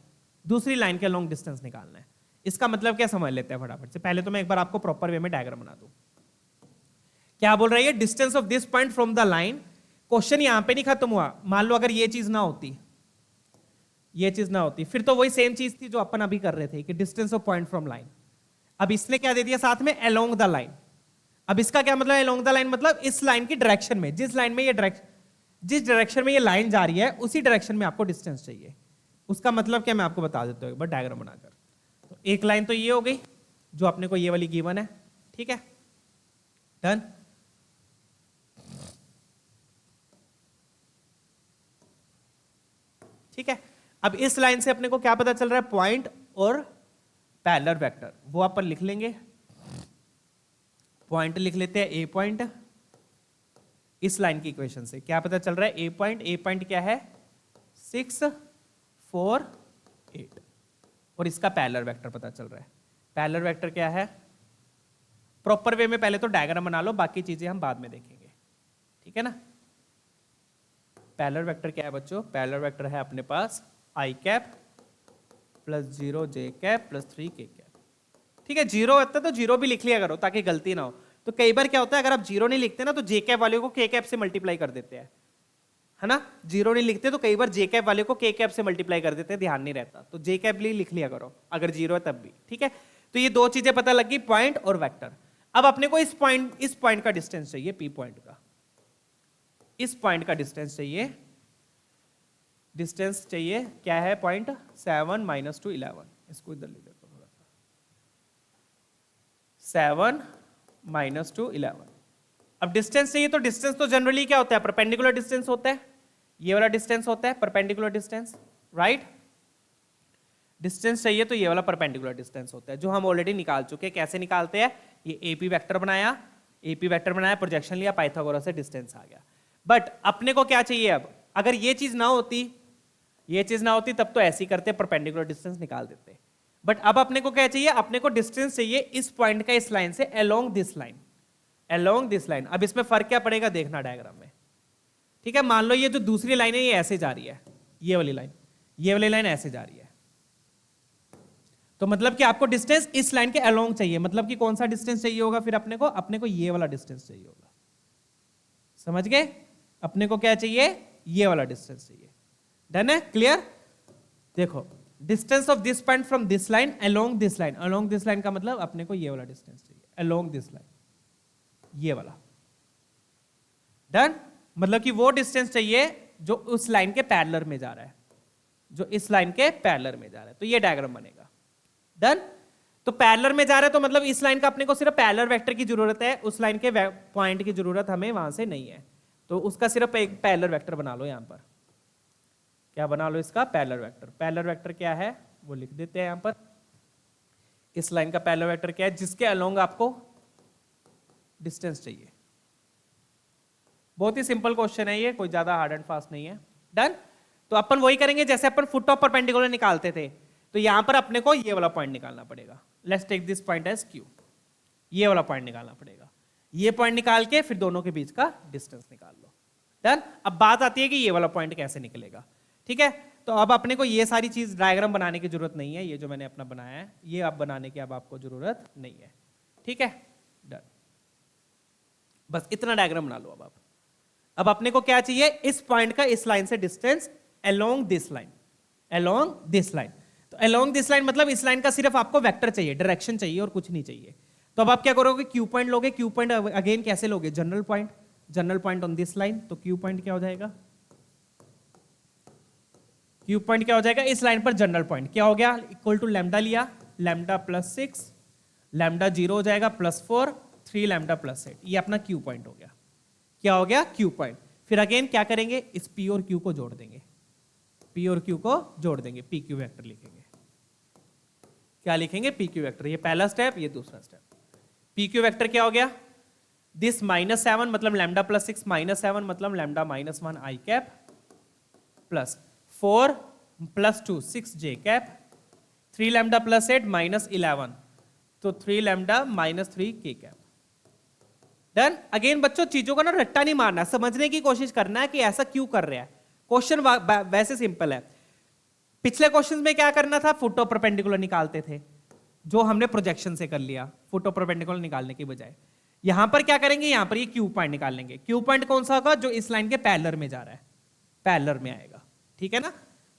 दूसरी लाइन के अलोंग डिस्टेंस निकालना है। इसका मतलब क्या समझ लेते हैं फटाफट से। पहले तो मैं एक बार आपको प्रॉपर वे में डायग्राम बना दूं। क्या बोल रही है, distance of this point from the line. Question यहां पे नहीं खत्म हुआ। मान लो अगर ये चीज ना होती, ये चीज ना होती, फिर तो वही सेम चीज थी जो अपन अभी कर रहे थे कि distance of point from line. अब इसने क्या दे दिया साथ में, अलोंग द लाइन। अब इसका क्या मतलब, अलोंग द लाइन मतलब इस लाइन की डायरेक्शन में, जिस डायरेक्शन में ये लाइन जा रही है उसी डायरेक्शन में आपको डिस्टेंस चाहिए। उसका मतलब क्या मैं आपको बता देता हूं एक बार डायग्राम बनाकर। तो एक लाइन तो ये हो गई जो अपने को ये वाली गिवन है, ठीक है। डन। ठीक है। अब इस लाइन से अपने को क्या पता चल रहा है, पॉइंट और पैरेलल वेक्टर, वो अपन लिख लेंगे। पॉइंट लिख लेते हैं, ए पॉइंट। इस लाइन की इक्वेशन से क्या पता चल रहा है, ए पॉइंट क्या है 6 4 8, और इसका पैरेलल वेक्टर पता चल रहा है। पैरेलल वेक्टर क्या है, प्रॉपर वे में पहले तो डायग्राम बना लो, बाकी चीजें हम बाद में देखेंगे, ठीक है ना। पैरेलल वेक्टर क्या है बच्चों, पैरेलल वेक्टर है अपने पास आई कैप प्लस 0 जे कैप प्लस 3 के कैप, ठीक है। 0 होता है तो 0 भी लिख लिया करो ताकि गलती ना हो। तो कई बार क्या होता है, अगर आप 0 नहीं लिखते ना तो जे कैप वाले को के कैप से मल्टीप्लाई कर देते हैं, है ना। 0 नहीं लिखते तो कई बार जे कैप वाले को के कैप से मल्टीप्लाई कर देते हैं, ध्यान नहीं रहता, तो जे कैप लिख लिया करो अगर 0 है तब भी, ठीक है। तो ये दो चीजें पता लगी, पॉइंट और वेक्टर। अब अपने को इस पॉइंट का डिस्टेंस चाहिए, पी पॉइंट का, इस पॉइंट का डिस्टेंस चाहिए, डिस्टेंस चाहिए क्या है, पॉइंट 7 - 2 11, इसको इधर ले लेता हूं थोड़ा सा, 7 - 2 11। अब डिस्टेंस चाहिए तो डिस्टेंस तो जनरली क्या होता है, परपेंडिकुलर डिस्टेंस होता है, ये वाला डिस्टेंस होता है परपेंडिकुलर डिस्टेंस, राइट। डिस्टेंस चाहिए तो ये वाला परपेंडिकुलर डिस्टेंस होता है, जो हम ऑलरेडी निकाल चुके हैं। कैसे निकालते हैं, ये एपी वेक्टर बनाया, प्रोजेक्शन लिया, पाइथागोरस से डिस्टेंस आ गया। बट अपने को क्या चाहिए, अब अगर ये चीज ना होती, तब तो ऐसे ही करते परपेंडिकुलर डिस्टेंस निकाल देते। बट अब अपने को क्या चाहिए, अपने को डिस्टेंस चाहिए इस पॉइंट का इस लाइन से along this line, along this line. अब इसमें फर्क क्या पड़ेगा देखना डायग्राम में, ठीक है। मान लो ये जो दूसरी लाइन है ये ऐसे जा रही है, ये वाली लाइन ऐसे जा रही है, तो मतलब कि आपको डिस्टेंस इस लाइन के अलोंग चाहिए। मतलब कि कौन सा डिस्टेंस चाहिए होगा फिर अपने को ये वाला डिस्टेंस चाहिए होगा, समझ गए। अपने को क्या चाहिए, ये वाला डिस्टेंस चाहिए। डन है, क्लियर। देखो distance of this point from this line along this line, along this line का मतलब अपने को ये वाला डिस्टेंस चाहिए अलोंग दिस लाइन, ये वाला। डन, मतलब कि वो डिस्टेंस चाहिए जो उस लाइन के पैरेलल में जा रहा है, जो इस लाइन के पैरेलल में जा रहा है, तो ये डायग्राम बनेगा। डन, तो पैरेलल में जा रहा है तो मतलब इस लाइन का अपने को सिर्फ पैरेलल वेक्टर की जरूरत है, उस लाइन के पॉइंट की जरूरत हमें वहां से नहीं है, तो उसका सिर्फ एक पैरेलल वेक्टर बना लो। यहां पर क्या बना लो, इसका पैरेलल वेक्टर। पैरेलल वेक्टर क्या है वो लिख देते हैं यहां पर। इस लाइन का पैरेलल वेक्टर क्या है, जिसके अलोंग आपको डिस्टेंस चाहिए। बहुत ही सिंपल क्वेश्चन है ये, कोई ज्यादा हार्ड एंड फास्ट नहीं है। डन, तो अपन वही करेंगे जैसे अपन फुट ऑफ परपेंडिकुलर निकालते थे, तो यहां पर अपने को ये वाला पॉइंट निकालना पड़ेगा। Let's take this point as Q, ये वाला पॉइंट निकालना पड़ेगा। ये पॉइंट निकाल के फिर दोनों के बीच का डिस्टेंस निकाल लो। डन, अब बात आती है कि ये वाला पॉइंट कैसे निकलेगा, ठीक है। तो अब अपने को ये सारी चीज डायग्राम बनाने की जरूरत नहीं है, ये जो मैंने अपना बनाया है ये आप बनाने की अब आपको जरूरत नहीं है, ठीक है। डन, बस इतना डायग्राम बना लो। अब अपने को क्या चाहिए, इस पॉइंट का इस लाइन से distance along this line, along this line. तो अलोंग दिस लाइन मतलब इस लाइन का सिर्फ आपको वेक्टर चाहिए, डायरेक्शन चाहिए और कुछ नहीं चाहिए। तो अब आप क्या करोगे, क्यू पॉइंट लोगे। क्यू पॉइंट अगेन कैसे लोगे, general point on this line. तो क्यू पॉइंट क्या हो जाएगा, क्यू पॉइंट क्या हो जाएगा, इस लाइन पर जनरल पॉइंट क्या हो गया, इक्वल टू लैम्डा लिया, लैम्डा +6, लैम्डा 0 हो जाएगा +4, 3 लैम्डा +8, ये अपना क्यू पॉइंट हो गया। क्या हो गया, क्यू पॉइंट। फिर अगेन क्या करेंगे, इस पी और क्यू को जोड़ देंगे, पी और क्यू को जोड़ देंगे, पी क्यू वेक्टर लिखेंगे। क्या लिखेंगे, पी क्यू वेक्टर। ये पहला स्टेप, ये दूसरा स्टेप। पी क्यू वेक्टर क्या हो गया, दिस -7 मतलब लैम्डा +6 -7 मतलब लैम्डा -1 आई कैप प्लस 4 + 2 6 जे कैप, 3 लैम्डा +8 -11 तो 3 लैम्डा -3 के कैप। डन। अगेन बच्चों चीजों का ना रट्टा नहीं मारना, समझने की कोशिश करना है कि ऐसा क्यों कर रहा है। क्वेश्चन वैसे सिंपल है। पिछले क्वेश्चन में क्या करना था, फुट ऑफ परपेंडिकुलर निकालते थे, जो हमने प्रोजेक्शन से कर लिया फुट ऑफ परपेंडिकुलर निकालने की बजाय। यहां पर क्या करेंगे, यहां पर ये क्यू पॉइंट निकाल लेंगे। क्यू पॉइंट कौन सा होगा, जो इस लाइन के पैरेलल में जा रहा है, पैरेलल में आएगा, ठीक है ना।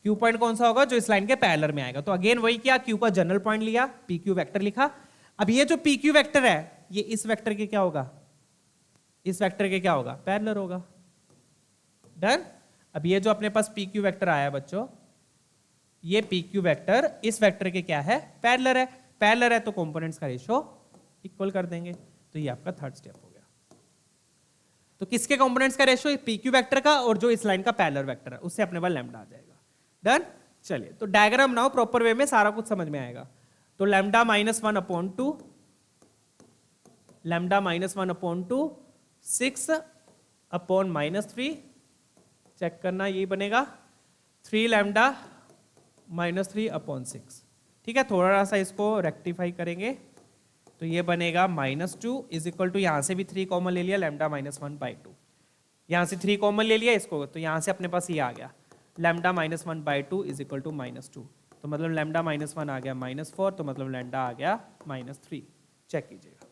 क्यू पॉइंट कौन सा होगा, जो इस लाइन के पैरेलल में आएगा। तो अगेन वही किया, क्यू का जनरल पॉइंट लिया, पी क्यू वेक्टर लिखा। अब ये जो पी क्यू वेक्टर है ये इस वेक्टर के क्या होगा, इस वेक्टर के क्या होगा, पैरेलल होगा। डन। अब ये जो अपने पास पी क्यू वेक्टर आया बच्चों, ये पी क्यू वेक्टर इस वेक्टर के क्या है, पैरेलल है। पैरेलल है तो कंपोनेंट्स का रेशियो इक्वल कर देंगे। तो ये आपका थर्ड स्टेप हो गया। तो किसके कंपोनेंट्स का रेशियो, पी क्यू वेक्टर का, और जो इस लाइन का पैरेलल वेक्टर है उससे अपने पास लैम्डा आ जाएगा। डन। चलिए तो डायग्राम बनाओ, प्रॉपर वे में सारा कुछ समझ में आएगा। तो लैम्डा -1/2 लैम्डा -1/2 6 अपॉन -3, चेक करना यही बनेगा 3 लैम्डा -3/6। ठीक है, थोड़ा सा इसको रेक्टिफाई करेंगे तो ये बनेगा -2 इज इक्वल टू, यहाँ से भी 3 कॉमन ले लिया, लैम्डा -1/2, यहाँ से 3 कॉमन ले लिया इसको, तो यहाँ से अपने पास ये आ गया लैम्डा -1/2 इज इक्वल टू -2, तो मतलब लैम्डा -1 आ गया -4, तो मतलब लैम्डा आ गया -3। चेक कीजिएगा,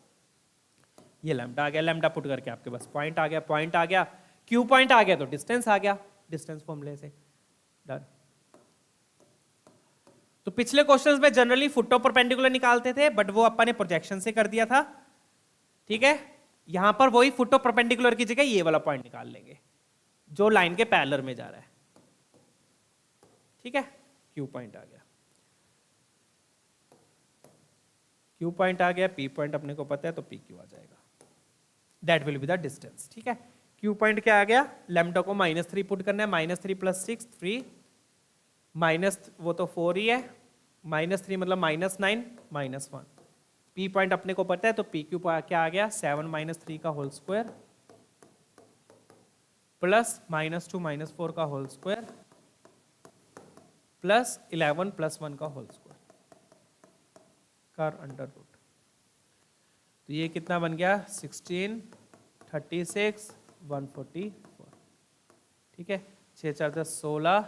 ये लैम्डा आ गया, लैम्डा पुट करके आपके पास पॉइंट आ गया, पॉइंट आ गया, क्यू पॉइंट आ गया तो डिस्टेंस आ गया, डिस्टेंस फॉर्मूले से डन। तो पिछले क्वेश्चंस में जनरली फुट परपेंडिकुलर निकालते थे, बट वो अपन ने प्रोजेक्शन से कर दिया था। ठीक है, यहां पर वही फुट परपेंडिकुलर की जगह ये वाला पॉइंट निकाल लेंगे जो लाइन के पैरेलल में जा रहा है। ठीक है, क्यू पॉइंट आ गया, क्यू पॉइंट आ गया, पी पॉइंट अपने को पता है तो पी क्यू आ जाएगा, that will be the distance. ठीक है, क्यू पॉइंट क्या आ गया, लैम्डा को -3 पुट करना है, -3 + 6 3, माइनस वो तो 4 ही है, -3 मतलब -9 -1। पी पॉइंट अपने को पता है तो पी क्यू क्या आ गया 7 - 3 का होल स्क्वायर प्लस -2 - 4 का होल स्क्वायर प्लस 11 + 1 का होल स्क्वायर का अंडर रूट। तो ये कितना बन गया 16 36 144। ठीक है, 6 4 10 16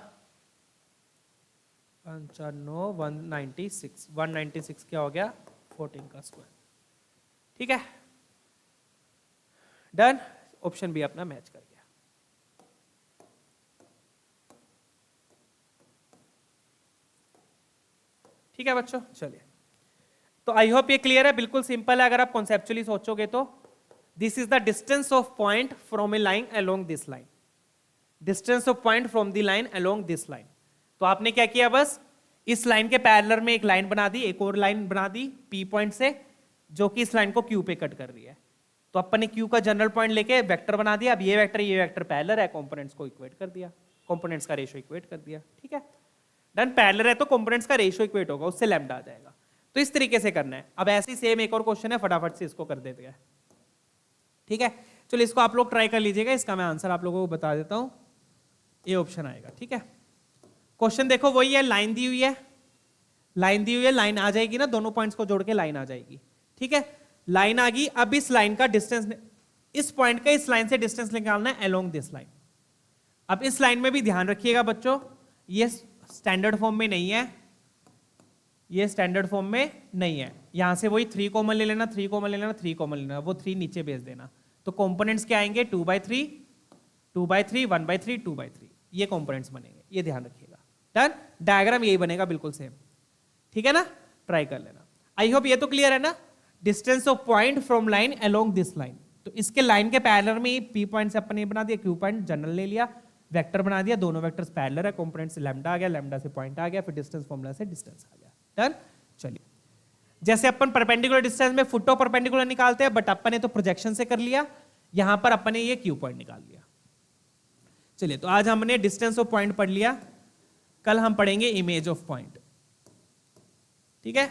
5 4 9 196 क्या हो गया 14 का स्क्वायर। ठीक है, डन, ऑप्शन बी अपना मैच कर गया। ठीक है बच्चों, चलिए, तो आई होप ये क्लियर है, बिल्कुल सिंपल है अगर आप कॉन्सेप्चुअली सोचोगे तो। This is the distance of point from A line along this line, distance of point from the line along this line. तो आपने क्या किया, बस इस लाइन के पैरेलल में एक लाइन बना दी, एक और लाइन बना दी पी पॉइंट से, जो कि इस लाइन को क्यू पे कट कर रही है। तो अपन ने क्यू का जनरल पॉइंट लेके वेक्टर बना दिया, अब ये वेक्टर पैरेलल है, कंपोनेंट्स को इक्वेट कर दिया, कंपोनेंट्स का रेशियो इक्वेट कर दिया। ठीक है, डन, पैरेलल है तो कंपोनेंट्स का रेशियो इक्वेट होगा, उससे लैम्डा आ जाएगा। तो इस तरीके से करना है। अब ऐसे ही सेम एक और क्वेश्चन है, फटाफट से इसको कर देते हैं। ठीक है, चलो इसको आप लोग ट्राई कर लीजिएगा, इसका मैं आंसर आप लोगों को बता देता हूं, ये ऑप्शन आएगा। ठीक है, क्वेश्चन देखो वही है, लाइन दी हुई है, लाइन दी हुई है, लाइन आ जाएगी ना, दोनों पॉइंट्स को जोड़ के लाइन आ जाएगी। ठीक है, लाइन आ गई, अब इस लाइन का डिस्टेंस, इस पॉइंट का इस लाइन से डिस्टेंस निकालना है अलोंग दिस लाइन। अब इस लाइन में भी ध्यान रखिएगा बच्चों, ये स्टैंडर्ड फॉर्म में नहीं है, ये स्टैंडर्ड फॉर्म में नहीं है, यहां से वही 3 कॉमन ले लेना, 3 कॉमन ले लेना, 3 कॉमन लेना, वो 3 नीचे भेज देना। तो कंपोनेंट्स क्या आएंगे 2/3 2/3 1/3 2/3, ये कंपोनेंट्स बनेंगे, ये ध्यान रखिएगा। डन, डायग्राम यही बनेगा बिल्कुल सेम। ठीक है ना, ट्राई कर लेना। आई होप ये तो क्लियर है ना, distance of point from line along this line. तो इसके लाइन के पैरेलल में पी पॉइंट से अपन ने बना दिया, क्यू पॉइंट जनरल ले लिया, वेक्टर बना दिया, दोनों वेक्टर्स पैरेलल है, कंपोनेंट से लैम्डा आ गया, लैम्डा से पॉइंट आ गया, फिर डिस्टेंस फॉर्मूला से डिस्टेंस आ गया। डन, चलिए, जैसे अपन परपेंडिकुलर डिस्टेंस में फुट ऑफ परपेंडिकुलर निकालते हैं, बट अपन ने तो प्रोजेक्शन से कर लिया, यहां पर अपन ने ये क्यू पॉइंट निकाल लिया। चलिए, तो आज हमने डिस्टेंस ऑफ पॉइंट पढ़ लिया, कल हम पढ़ेंगे इमेज ऑफ पॉइंट। ठीक है,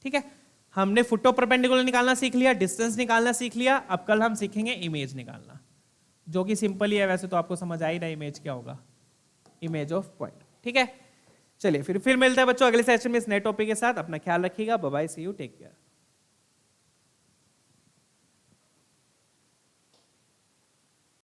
ठीक है, हमने फुट ऑफ परपेंडिकुलर निकालना सीख लिया, डिस्टेंस निकालना सीख लिया, अब कल हम सीखेंगे इमेज निकालना, जो कि सिंपल ही है, वैसे तो आपको समझ आ ही रहा इमेज क्या होगा, इमेज ऑफ पॉइंट। ठीक है, चलिए फिर मिलते हैं बच्चों अगले सेशन में इस नए टॉपिक के साथ। अपना ख्याल रखिएगा, bye bye, see you, take care.